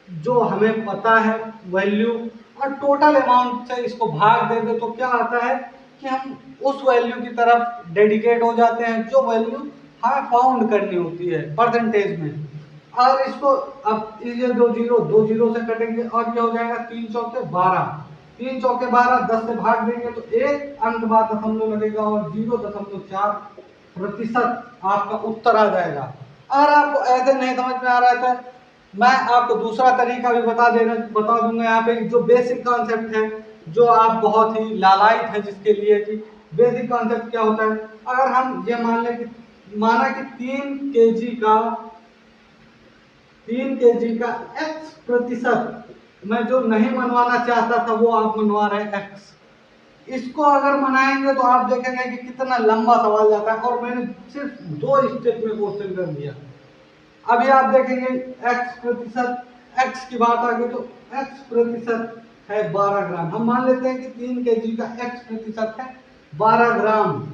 जो हमें पता है वैल्यू और टोटल अमाउंट से इसको भाग दे दे तो क्या आता है कि हम उस वैल्यू की तरफ डेडिकेट हो जाते हैं जो वैल्यू हमें फाउंड करनी होती है परसेंटेज में। और इसको अब ये 2 जीरो से कटेंगे और ये हो जाएगा 3 चौके 12, 3 चौके 12, 10 से भाग देंगे तो एक अंक बाद दशमलव लगेगा और 0.4% आपका उत्तर आ जाएगा। अगर आपको ऐसे नहीं समझ में आ रहा है तो मैं आपको दूसरा तरीका भी बता दूंगा यहाँ पे, जो बेसिक कॉन्सेप्ट है, जो आप बहुत ही लालायित है जिसके लिए कि बेसिक कॉन्सेप्ट क्या होता है। अगर हम ये माना कि 3 केजी का x प्रतिशत, मैं जो नहीं मनवाना चाहता था वो आप मनवा रहे हैं x, इसको अगर मनाएंगे तो आप देखेंगे कि कितना लंबा सवाल जाता है और मैंने सिर्फ 2 स्टेप में क्वेश्चन कर दिया। अभी आप देखेंगे x प्रतिशत, x की बात आ गई तो x प्रतिशत है 12 ग्राम। हम मान लेते हैं कि 3 केजी का x प्रतिशत है 12 ग्राम,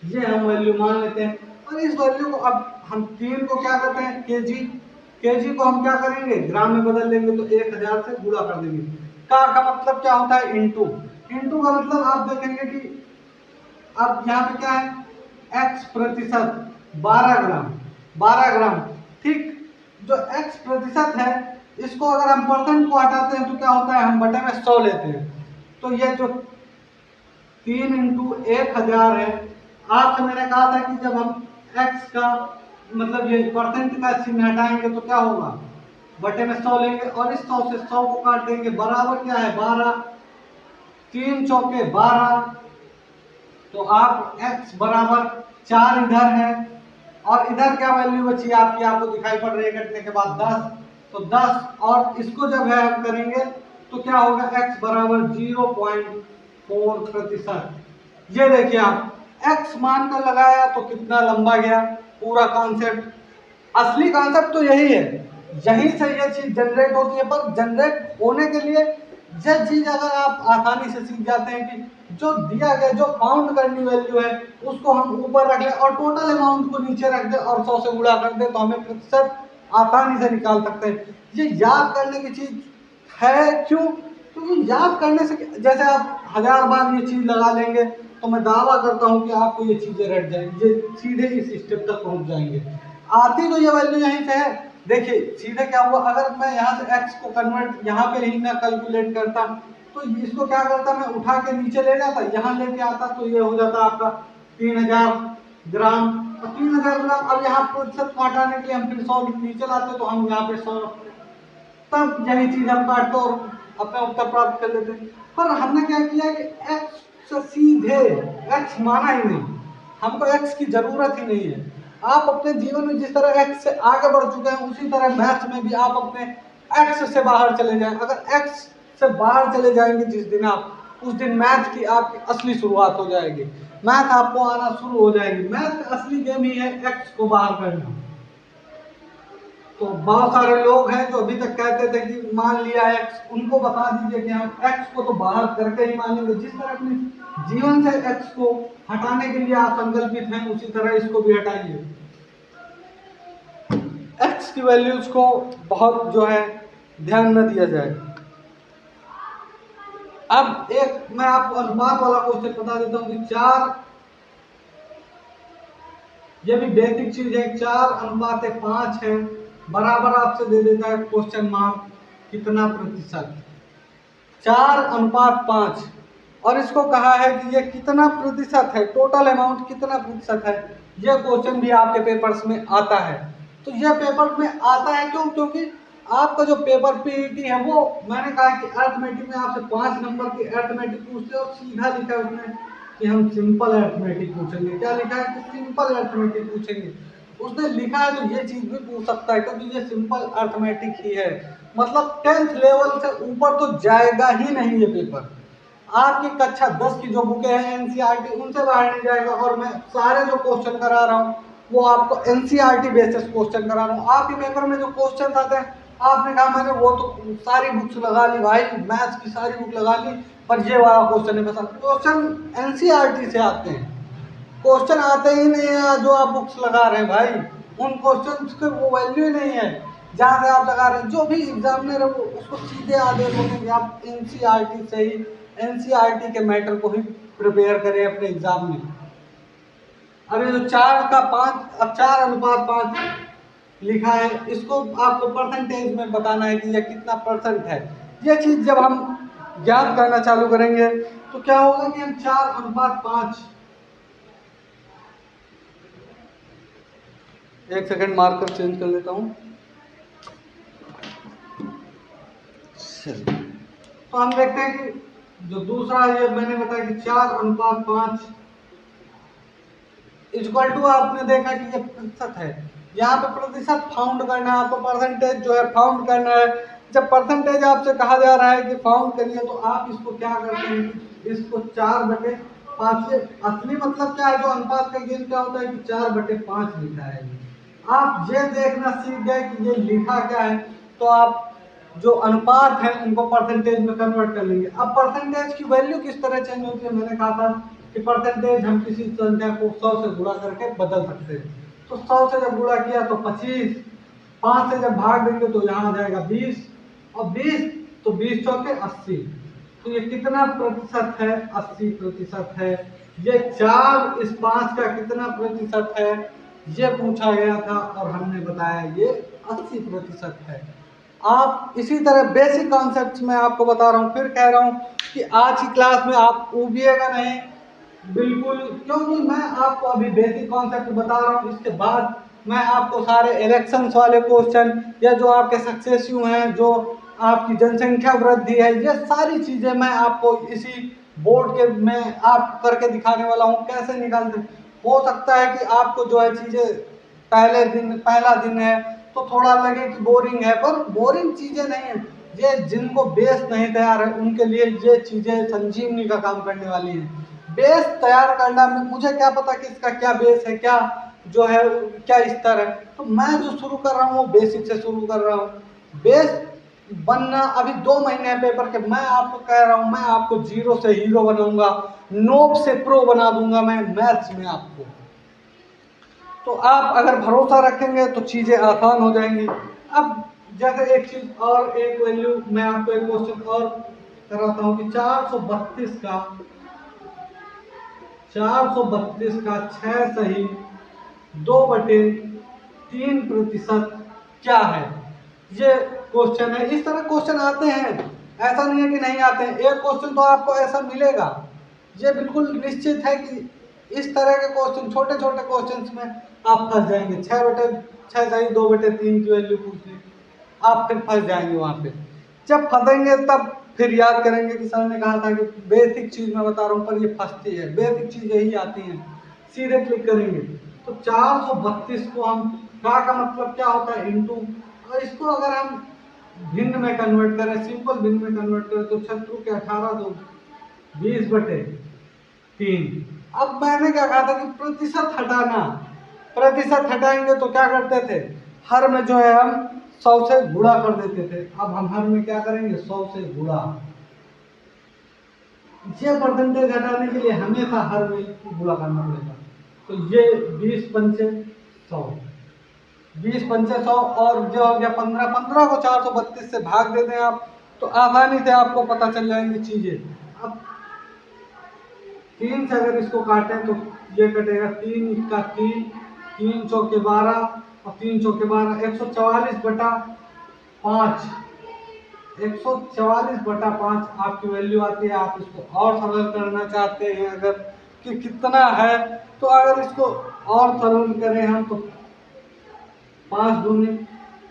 ये हम वैल्यू मान लेते हैं। और इस वैल्यू को अब हम 3 को क्या करते हैं केजी को हम क्या करेंगे ग्राम में बदल देंगे तो 1000 से गुणा कर देंगे। का मतलब क्या होता है, इंटू। इंटू का मतलब आप देखेंगे कि अब यहाँ पे क्या है, x प्रतिशत 12 ग्राम, 12 ग्राम, ठीक। जो x प्रतिशत है, इसको अगर हम परसेंट को हटाते हैं तो क्या होता है, हम बटे में 100 लेते हैं। तो ये जो 3 × 1000 है, आपसे मैंने कहा था कि जब हम x का मतलब ये परसेंट का चिन्ह हटाएंगे तो क्या होगा, बटे में 100 लेंगे और इस 100 से 100 को काट देंगे, बराबर क्या है 12, 3 चौके 12, तो आप x बराबर 4 इधर है और इधर क्या वैल्यू बची आपकी, आपको दिखाई पड़ रही है कटने के बाद 10, तो 10 और इसको जब है हम करेंगे तो क्या होगा, x बराबर 0.4%। ये देखिए आप x मानकर लगाया तो कितना लंबा गया पूरा कॉन्सेप्ट। असली कॉन्सेप्ट तो यही है, यहीं से ये चीज जनरेट होती है, पर जनरेट होने के लिए यह चीज अगर आप आसानी से सीख जाते हैं कि जो दिया गया, जो फाउंड करनी वैल्यू है उसको हम ऊपर रख लें और टोटल अमाउंट को नीचे रख दें और 100 से गुणा कर दें, तो हमें प्रतिशत आसानी से निकाल सकते हैं। ये याद करने की चीज है, क्यों, क्योंकि याद करने से जैसे आप 1000 बार ये चीज लगा लेंगे तो मैं दावा करता हूं कि आपको ये चीजें रट जाएंगी, ये सीधे इस स्टेप तक पहुंच जाएंगे। आती तो ये वैल्यू यहीं से है। देखिए सीधे क्या हुआ, अगर मैं यहाँ से x को कन्वर्ट यहाँ पे ही ना कैलकुलेट करता तो इसको क्या करता, मैं उठा के नीचे ले जाता, यहाँ लेके आता तो ये हो जाता आपका 3000 ग्राम, और 3000 ग्राम। अब यहाँ प्रतिशत को हटाने के लिए हम फिर 100 नीचे लाते तो हम यहाँ पे 100, तब यही चीज हम काटते और अपना उत्तर प्राप्त कर लेते। पर हमने क्या किया कि x से सीधे x माना ही नहीं, हमको x की जरूरत ही नहीं है। आप अपने जीवन में जिस तरह x से आगे बढ़ चुके हैं उसी तरह मैथ में भी आप अपने x से बाहर चले जाएं। अगर x से बाहर चले जाएंगे जिस दिन आप, उस दिन मैथ की आपकी असली शुरुआत हो जाएगी, मैथ आपको आना शुरू हो जाएगी। मैथ का असली गेम ही है x को बाहर करना। तो बहुत सारे लोग हैं जो अभी तक कहते थे कि मान लिया x, उनको बता दीजिए कि हम x को तो बाहर करके ही मानेंगे। जिस तरह अपने जीवन से x को हटाने के लिए आप संकल्पित हैं उसी तरह इसको भी हटाइए। x की वैल्यूज को बहुत जो है ध्यान न दिया जाए। अब एक मैं आपको अनुपात वाला क्वेश्चन बता देता हूं कि 4, ये भी बेसिक चीज है, 4:5 है, बराबर आपसे दे देता है क्वेश्चन मार्क कितना प्रतिशत, 4:5, और इसको कहा है कि ये कितना प्रतिशत है, टोटल अमाउंट कितना प्रतिशत है। ये क्वेश्चन भी आपके पेपर्स में आता है। तो यह पेपर में आता है क्यों, क्योंकि आपका जो पेपर पीईटी है वो मैंने कहा कि अरिथमेटिक में आपसे 5 नंबर की अरिथमेटिक पूछते और सीधा लिखा है उसने कि हम सिंपल अरिथमेटिक पूछेंगे। क्या लिखा है कि सिंपल अरिथमेटिक पूछेंगे, उसने लिखा है तो ये चीज भी पूछ सकता है क्योंकि ये सिंपल अरिथमेटिक ही है। मतलब 10th लेवल से ऊपर तो जाएगा ही नहीं ये पेपर। आपकी कक्षा 10 की जो बुकें हैं एनसीईआरटी उनसे बाहर नहीं जाएगा, और मैं सारे जो क्वेश्चन करा रहा हूँ वो आपको एनसीईआरटी बेसिस क्वेश्चन करा रहा हूँ। आपके पेपर में जो क्वेश्चन आते हैं आपने कहा मैंने वो तो सारी बुक्स लगा ली भाई, मैथ्स की सारी बुक लगा ली, पर ये वाला क्वेश्चन नहीं पसंद। क्वेश्चन एनसीईआरटी से आते हैं, क्वेश्चन आते ही नहीं है जो आप बुक्स लगा रहे हैं भाई, उन क्वेश्चन की वो वैल्यू ही नहीं है जहाँ से आप लगा रहे हैं। जो भी एग्जामिनर है वो उसको सीधे आदेश होंगे कि आप एनसीईआरटी से ही, एनसीईआरटी के मैटर को ही प्रिपेयर करें अपने एग्जाम में। अब ये जो 4:5 लिखा है इसको आपको परसेंटेज में बताना है कि ये कितना परसेंट है। ये चीज जब हम ज्ञात करना चालू करेंगे तो क्या होगा कि हम 4:5, एक सेकंड मार्कर चेंज कर लेता हूं। तो हम देखते हैं कि जो दूसरा ये मैंने बताया कि 4:5 इक्वल टू, आपने देखा कि ये प्रतिशत है, यहाँ पे प्रतिशत फाउंड करना है आपको, परसेंटेज जो है फाउंड करना है। जब परसेंटेज आपसे कहा जा रहा है कि फाउंड करिए तो आप इसको क्या करते हैं, इसको 4/5 से, असली मतलब क्या है, जो अनुपात का गेम क्या होता है कि 4/5 लिखा है। आप ये देखना सीख गए कि ये लिखा क्या है तो आप जो अनुपात है उनको परसेंटेज में कन्वर्ट कर लेंगे। अब परसेंटेज की वैल्यू किस तरह चेंज होती है, मैंने कहा था कि परसेंटेज हम किसी संख्या को 100 से गुणा करके बदल सकते हैं। तो 100 से जब गुणा किया तो 25, 5 से जब भाग देंगे तो यहाँ आ जाएगा 20, और 20 तो 20 चौके 80। तो ये कितना प्रतिशत है? 80% है। ये 4 इस 5 का कितना प्रतिशत है ये पूछा गया था और हमने बताया ये 80% है। आप इसी तरह बेसिक कॉन्सेप्ट्स में आपको बता रहा हूँ, फिर कह रहा हूँ कि आज की क्लास में आप उबिएगा नहीं बिल्कुल, क्योंकि मैं आपको अभी बेसिक कॉन्सेप्ट बता रहा हूँ। इसके बाद मैं आपको सारे इलेक्शंस वाले क्वेश्चन या जो आपके सक्सेसिव हैं, जो आपकी जनसंख्या वृद्धि है, ये सारी चीज़ें मैं आपको इसी बोर्ड के में आप करके दिखाने वाला हूँ कैसे निकालते। हो सकता है कि आपको जो है चीज़ें पहला दिन है तो थोड़ा लगे कि बोरिंग है, पर बोरिंग चीज़ें नहीं है। ये जिनको बेस नहीं तैयार है उनके लिए ये चीज़ें संजीवनी का काम करने वाली हैं। बेस तैयार करना में मुझे क्या पता कि इसका क्या बेस है, क्या जो है क्या स्तर है। तो मैं जो शुरू कर रहा हूँ वो बेसिक से शुरू कर रहा हूँ। बेस बनना अभी 2 महीने है पेपर के, मैं आपको कह रहा हूँ मैं आपको जीरो से हीरो बनाऊंगा, नोब से प्रो बना दूंगा मैं मैथ्स में आपको। तो आप अगर भरोसा रखेंगे तो चीज़ें आसान हो जाएंगी। अब जैसे एक चीज़ और एक वैल्यू मैं आपको एक क्वेश्चन और कराता हूँ कि 432 का 6 सही 2/3% क्या है? ये क्वेश्चन है। इस तरह क्वेश्चन आते हैं, ऐसा नहीं है कि नहीं आते हैं। एक क्वेश्चन तो आपको ऐसा मिलेगा, ये बिल्कुल निश्चित है कि इस तरह के क्वेश्चन छोटे छोटे क्वेश्चंस में आप फंस जाएंगे। 6 सही 2/3 की वैल्यू पूछ ली, आप फिर फंस जाएंगे वहां पे। जब फंसेंगे तब फिर याद करेंगे कि सर ने कहा था कि बेसिक चीज मैं बता रहा हूँ पर ये फंसती है, बेसिक चीज यही आती है। सीधे क्लिक करेंगे तो 432 को हम का मतलब क्या होता है इंटू, और इसको अगर हम भिन्न में कन्वर्ट करें, सिंपल भिन्न में कन्वर्ट करें तो 6 के 18 दो 20/3। अब मैंने क्या कहा था कि प्रतिशत हटाना, प्रतिशत हटाएंगे तो क्या करते थे, हर में जो है हम 100 से गुणा कर देते थे। अब हम हर में क्या करेंगे 100 से गुणा। ये परसेंटेज हटाने के लिए हमेशा हर में गुणा करना पड़ेगा। तो ये 20×5 100, 20×5 100 और जो हो गया 15, 15 को 432 से भाग दे दें आप तो आसानी से आपको पता चल जाएंगी चीजें। अब 3 से अगर इसको काटें तो ये कटेगा 3 का 3, 3 चौके 12 और 3 चौके 12, 144/5, 144/5 आपकी वैल्यू आती है। आप इसको और सरल करना चाहते हैं अगर कि कितना है, तो अगर इसको और सरल करें हम तो 5 दूनी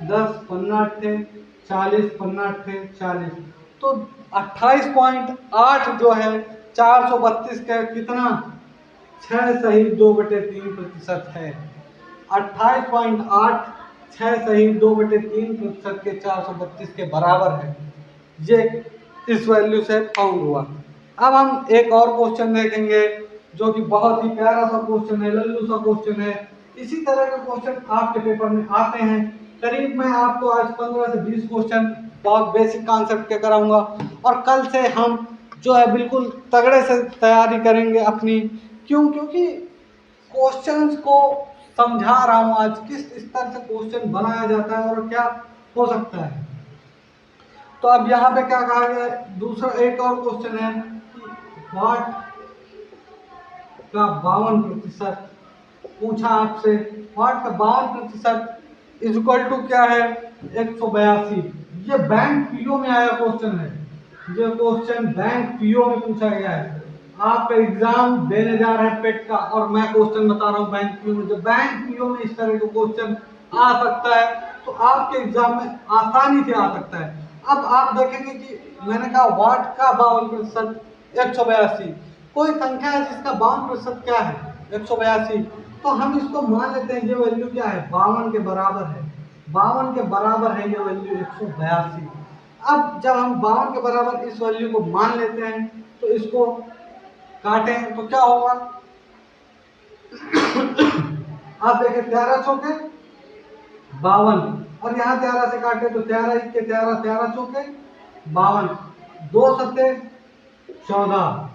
10, 15 40, 15 40, तो 28.8 जो है 432 का कितना 6 सही 2/3% है। 28.8 6 सही 2/3% के 432 के बराबर है। ये इस वैल्यू से फाउंड हुआ। अब हम एक और क्वेश्चन देखेंगे जो कि बहुत ही प्यारा सा क्वेश्चन है, लल्लू सा क्वेश्चन है। इसी तरह के क्वेश्चन आपके पेपर में आते हैं। करीब मैं आपको आज 15 से 20 क्वेश्चन बहुत बेसिक कॉन्सेप्ट के कराऊंगा और कल से हम जो है बिल्कुल तगड़े से तैयारी करेंगे अपनी। क्योंकि क्वेश्चंस को समझा रहा हूं आज किस स्तर से क्वेश्चन बनाया जाता है और क्या हो सकता है। तो अब यहाँ पे क्या कहा गया है, दूसरा एक और क्वेश्चन है कि वाट का 52% पूछा आपसे। वाट का 52% इज इक्वल टू क्या है 182। ये बैंक पीओ में आया क्वेश्चन है, ये क्वेश्चन बैंक पीओ में पूछा गया है। आप एग्जाम देने जा रहे हैं पेट का और मैं क्वेश्चन बता रहा हूँ बैंक पीओ में। जब बैंक पीओ में इस तरह का क्वेश्चन आ सकता है तो आपके एग्जाम में आसानी से आ सकता है। अब आप देखेंगे कि मैंने कहा वाट का 52% 182, कोई संख्या है जिसका 52% क्या है 182, तो हम इसको मान लेते हैं ये वैल्यू क्या है 52 के बराबर है। 52 के बराबर है ये वैल्यू 182। अब जब हम 52 के बराबर इस वैल्यू को मान लेते हैं तो इसको काटें तो क्या होगा आप देखें 13 चौके 52 और यहाँ 13 से काटे तो 13 के 13, 13 चौके 52, 2 सत्ते 14,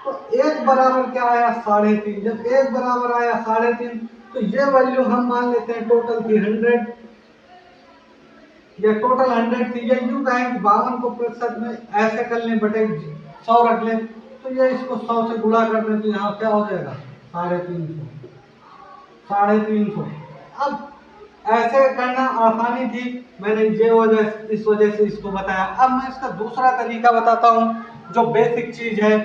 तो एक बराबर क्या आया 3.5। जब एक बराबर आया 3.5 तो ये वैल्यू हम मान लेते हैं टोटल 300। ये टोटल 100 थी। ये यूँ कहें कि 52 को प्रतिशत में ऐसे कर लें बटे 100 रख लें, तो ये इसको 100 से गुणा कर दें तो यहाँ क्या हो जाएगा 350। अब ऐसे करना आसानी थी, मैंने इस वजह से इसको बताया। अब मैं इसका दूसरा तरीका बताता हूँ जो बेसिक चीज है।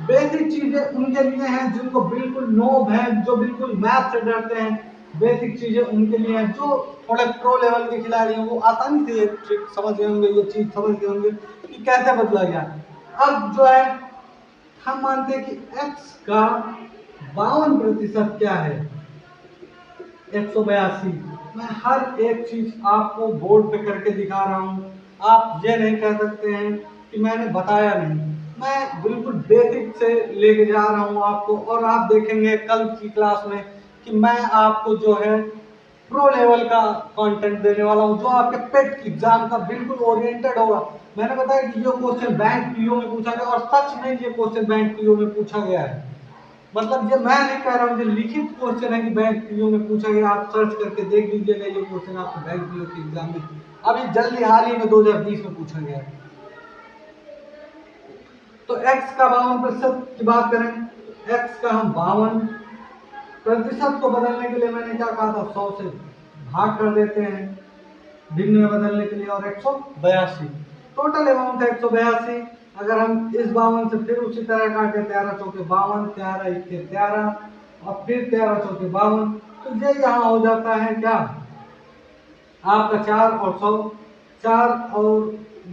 बेसिक चीजें उनके लिए हैं जिनको बिल्कुल नोब है, जो बिल्कुल मैथ से डरते हैं। बेसिक चीजें उनके लिए हैं जो थोड़े प्रो लेवल के खिलाड़ी हैं, वो आसानी से ये ट्रिक समझ गए होंगे, ये चीज समझ गए होंगे कि कैसे बदला गया। अब जो है हम मानते हैं कि x का 52% क्या है 182। मैं हर एक चीज आपको बोर्ड पे करके दिखा रहा हूँ, आप ये नहीं कह सकते हैं कि मैंने बताया नहीं। मैं बिल्कुल बेसिक से लेके जा रहा हूँ आपको, और आप देखेंगे कल की क्लास में कि मैं आपको जो है प्रो लेवल का कंटेंट देने वाला हूँ, जो आपके पेट एग्जाम का बिल्कुल ओरिएंटेड होगा। मैंने बताया कि ये क्वेश्चन बैंक पीओ में पूछा गया, और सच में ये क्वेश्चन बैंक पीओ में पूछा गया है। मतलब ये मैं नहीं कह रहा हूँ, ये लिखित क्वेश्चन है कि बैंक पीओ में पूछा गया। आप सर्च करके देख लीजिएगा, ये क्वेश्चन आपको बैंक पीओ के एग्जाम में अभी जल्दी हाल ही में 2020 में पूछा गया है। तो x का 52% की बात करें, x का हम 52% को बदलने के लिए मैंने क्या कहा था, 100 से भाग कर देते हैं भिन्न में बदलने के लिए, और 182 टोटल अमाउंट है 182। अगर हम इस 52 से फिर उसी तरह काटे 13 चौके 52, 13 इक्के 13 और फिर 13 चौके 52, तो ये यहाँ हो जाता है क्या आपका 4 और 100, 4 और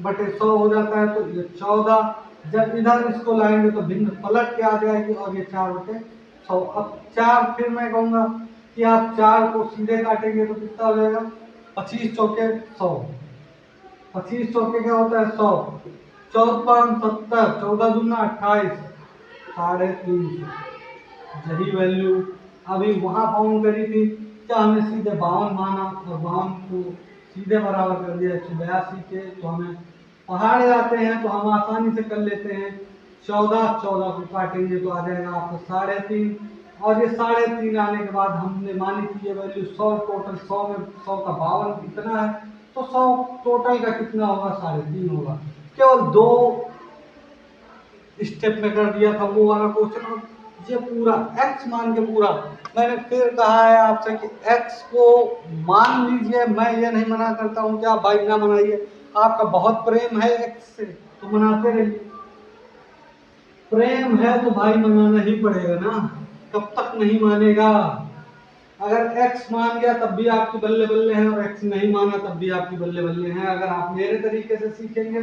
बटे 100 हो जाता है, तो ये 14। जब इधर इसको लाएंगे तो भिन्न पलट के आ जाएगी, और ये 4 बटे 100। अब 4 फिर मैं कहूँगा कि आप 4 को सीधे काटेंगे तो कितना हो जाएगा 25 चौके 100। 25 चौके क्या होता है 100, 14 70, 14 दूना 28, 350। यही वैल्यू अभी वहां फाउंड करी थी, क्या हमने सीधे 52 माना और 52 को सीधे बराबर कर दिया 182 के, तो हमें पहाड़ जाते हैं तो हम आसानी से कर लेते हैं। 14 को काटेंगे तो आ जाएगा आपको 3.5, और ये 3.5 आने के बाद हमने मानी थी ये वैल्यू 100, टोटल 100 में 100 का 52 इतना है, तो 100 टोटल का कितना होगा 3.5 होगा। केवल 2 स्टेप में कर दिया था वो वाला क्वेश्चन, और ये पूरा x मान के पूरा मैंने फिर कहा है आपसे कि x को मान लीजिए। मैं ये नहीं मना करता हूँ कि आप भाई ना मनाइए, आपका बहुत प्रेम है x से तो मनाते रहिए। प्रेम है तो भाई मनाना ही पड़ेगा ना, कब तक नहीं मानेगा। अगर x मान गया तब भी आपकी बल्ले बल्ले है, और x नहीं माना तब भी आपकी बल्ले बल्ले है। अगर आप मेरे तरीके से सीखेंगे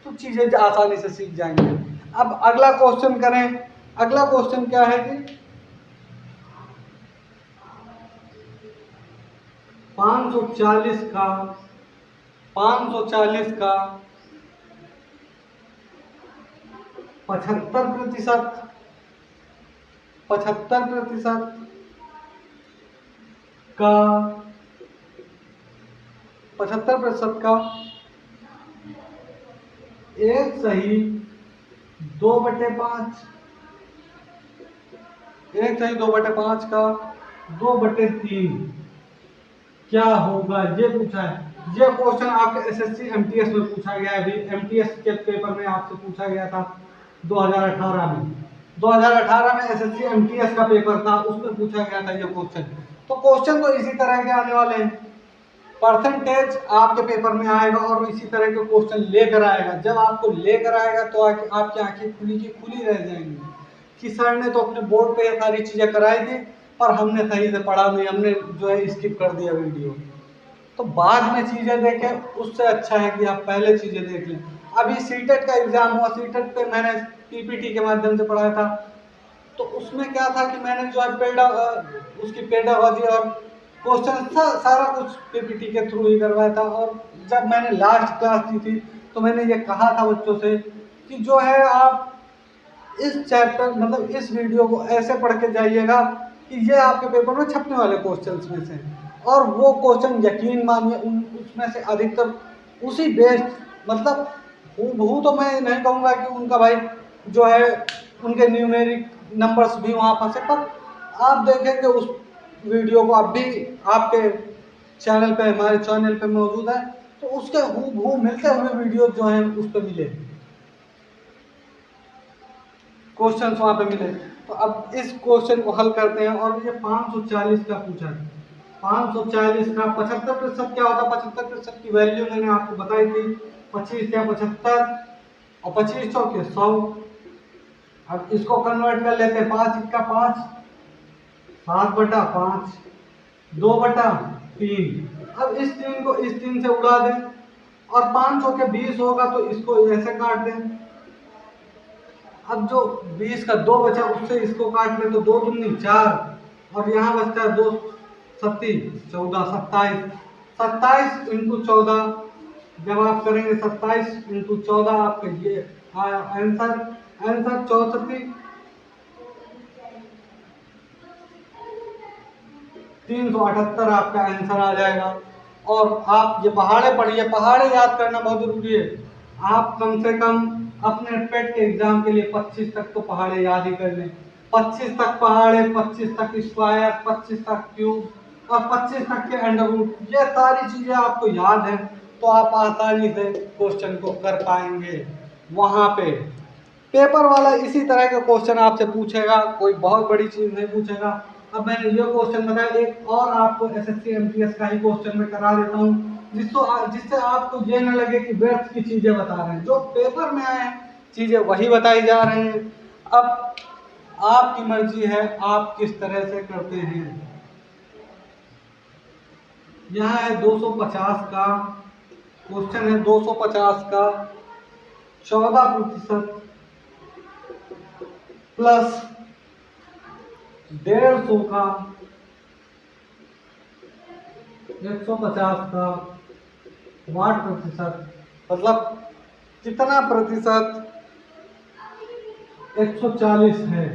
तो चीजें आसानी से सीख जाएंगे। अब अगला क्वेश्चन करें। अगला क्वेश्चन क्या है कि 540 का 75% 75% का 75% का 1 सही 2/5, 1 सही 2/5 का 2/3 क्या होगा, ये पूछा है। ये क्वेश्चन आपके एसएससी एमटीएस में पूछा गया है। अभी एमटीएस के पेपर में आपसे पूछा गया था 2018 में। 2018 में एसएससी एमटीएस का पेपर था, उसमें पूछा गया था ये क्वेश्चन। तो क्वेश्चन तो इसी तरह के आने वाले हैं। परसेंटेज आपके पेपर में आएगा और इसी तरह के क्वेश्चन लेकर आएगा। जब आपको लेकर आएगा तो आपकी आंखें खुली की खुली रह जाएंगी कि सर ने तो अपने बोर्ड पे ये सारी चीजें कराई थी, पर हमने सही से पढ़ा नहीं, हमने जो है स्किप कर दिया वीडियो। तो बाद में चीजें देखें, उससे अच्छा है कि आप पहले चीजें देख लें। अभी सीटेट का एग्जाम हुआ, सीटेट पे मैंने पीपीटी के माध्यम से पढ़ाया था। तो उसमें क्या था कि मैंने जो है उसकी पेडागोजी और क्वेश्चन सारा कुछ पीपीटी के थ्रू ही करवाया था। और जब मैंने लास्ट क्लास दी थी तो मैंने ये कहा था बच्चों से कि जो है आप इस चैप्टर मतलब इस वीडियो को ऐसे पढ़ के जाइएगा कि ये आपके पेपर में छपने वाले क्वेश्चंस में से, और वो क्वेश्चन यकीन मानिए उसमें से अधिकतर उसी बेस्ड मतलब हूबहू तो मैं नहीं कहूँगा कि उनका भाई जो है उनके न्यूमेरिक नंबर्स भी वहाँ फंसे, पर आप देखेंगे उस वीडियो को अब भी आपके चैनल पे हमारे चैनल पे मौजूद है। तो उसके हूबहू मिलते हुए वीडियो जो है उस पर मिले, क्वेश्चन वहां पे मिले। तो अब इस क्वेश्चन को हल करते हैं। और ये 540 का पूछा है। 540 का 75% क्या होता है? 75% की वैल्यू मैंने आपको बताई थी, 25 या 75 और 25 चौके 100। अब इसको कन्वर्ट कर लेते हैं। 5 इक्का 5, 7/5, 2/3। अब इस 3 को इस 3 से उड़ा दें और 5 चौके 20 होगा तो इसको ऐसे काट दें। अब जो 20 का 2 बचा उससे इसको काट ले तो 2 दूनी 4 और यहाँ बचता है 2 सत्ती 14, 27। 27 इंटू 14 जब आप करेंगे 27 इंटू 14 आपका ये आंसर 64 378 आपका आंसर आ जाएगा। और आप ये पहाड़े पढ़िए, पहाड़े याद करना बहुत जरूरी है। आप कम से कम अपने पेट के एग्जाम के लिए 25 तक तो पहाड़े याद ही कर लें। 25 तक पहाड़े, 25 तक स्क्वायर, 25 तक क्यूब और 25 तक के अंडर रूट, ये सारी चीजें आपको याद है तो आप आसानी से क्वेश्चन को कर पाएंगे। वहां पे पेपर वाला इसी तरह का क्वेश्चन आपसे पूछेगा, कोई बहुत बड़ी चीज नहीं पूछेगा। अब मैंने ये क्वेश्चन बताया, एक और आपको एसएससी एमटीएस का ही क्वेश्चन में करा देता हूँ जिससे आपको ये न लगे कि व्यर्थ की चीजें बता रहे हैं। जो पेपर में आए चीजें वही बताई जा रहे हैं। अब आपकी मर्जी है आप किस तरह से करते हैं। यहाँ है 250 का क्वेश्चन है, 250 का 14% प्लस 150 का 150 का वाट प्रतिशत, मतलब कितना प्रतिशत 140 है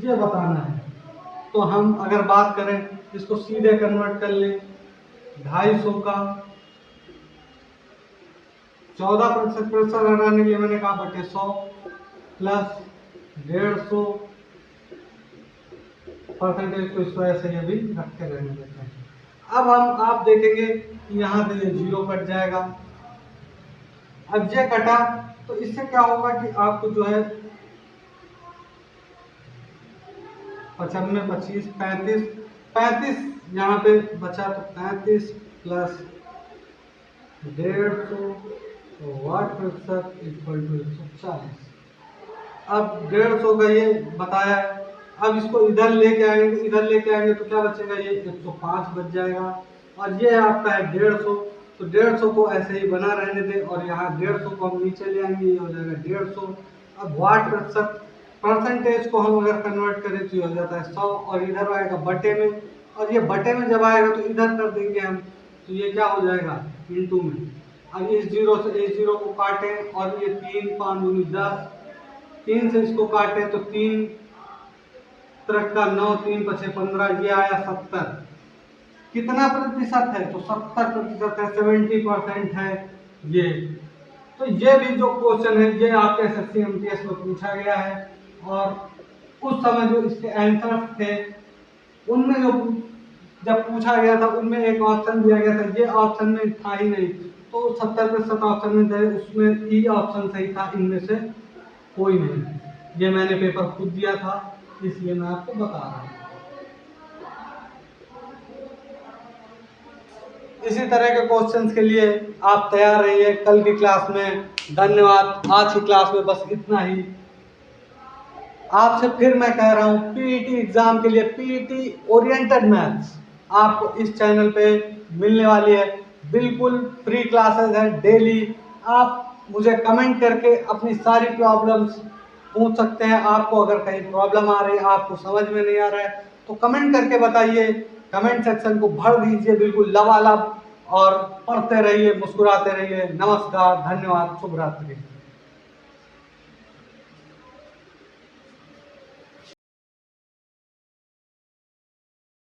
ये बताना है। तो हम अगर बात करें इसको सीधे कन्वर्ट कर लें, 250 का 14% हटाने के लिए मैंने कहा बटे 100 प्लस 150 परसेंटेज को इस वजह से ये भी रखते रहने देते हैं। अब आप देखेंगे कि यहाँ से ये 0 कट जाएगा। अब ये कटा तो इससे क्या होगा कि आपको जो है 95, 25, 35 यहाँ पे बचा तो 35 प्लस 150 वाट प्रतिशत इक्वल टू 140। अब 150 का ये बताया है। अब इसको इधर लेके आएंगे तो क्या बचेगा? ये 105 बच जाएगा। और ये आपका है 150, तो 150 को ऐसे ही बना रहने दें और यहाँ 150 को हम नीचे ले आएंगे, ये हो जाएगा 150। अब वाट प्रतिशत परसेंटेज को हम अगर कन्वर्ट करें तो ये हो जाता है 100 और इधर आएगा बटे में, और ये बटे में जब आएगा तो इधर कर देंगे हम, तो ये क्या हो जाएगा इंटू में। अब इस 0 से इस 0 को काटें और ये 3 5 दूनी 10, 3 से इसको काटे तो 3 3 का 9, 3 5 15, ये आया 70। कितना प्रतिशत है? तो 70% है, 70% है ये। तो ये भी जो क्वेश्चन है ये आपके एसएससी एमटीएस में पूछा गया है। और उस समय जो इसके आंसर्स थे उनमें जो जब पूछा गया था उनमें एक ऑप्शन दिया गया था, ये ऑप्शन में था ही नहीं, तो 70% ऑप्शन में थे, उसमें ई ऑप्शन सही था, इनमें से कोई नहीं। ये मैंने पेपर खुद दिया था इसलिए मैं आपको बता रहा हूँ। इसी तरह के क्वेश्चंस के लिए आप तैयार रहिए कल की क्लास में। धन्यवाद। आज की क्लास में बस इतना ही। आपसे फिर मैं कह रहा हूँ पीईटी एग्जाम के लिए पीईटी ओरिएंटेड मैथ्स आपको इस चैनल पे मिलने वाली है। बिल्कुल फ्री क्लासेस है डेली। आप मुझे कमेंट करके अपनी सारी प्रॉब्लम्स पूछ सकते हैं। आपको अगर कहीं प्रॉब्लम आ रही है, आपको समझ में नहीं आ रहा है तो कमेंट करके बताइए। कमेंट सेक्शन को भर दीजिए बिल्कुल लबालब और पढ़ते रहिए, मुस्कुराते रहिए। नमस्कार, धन्यवाद, शुभ रात्रि।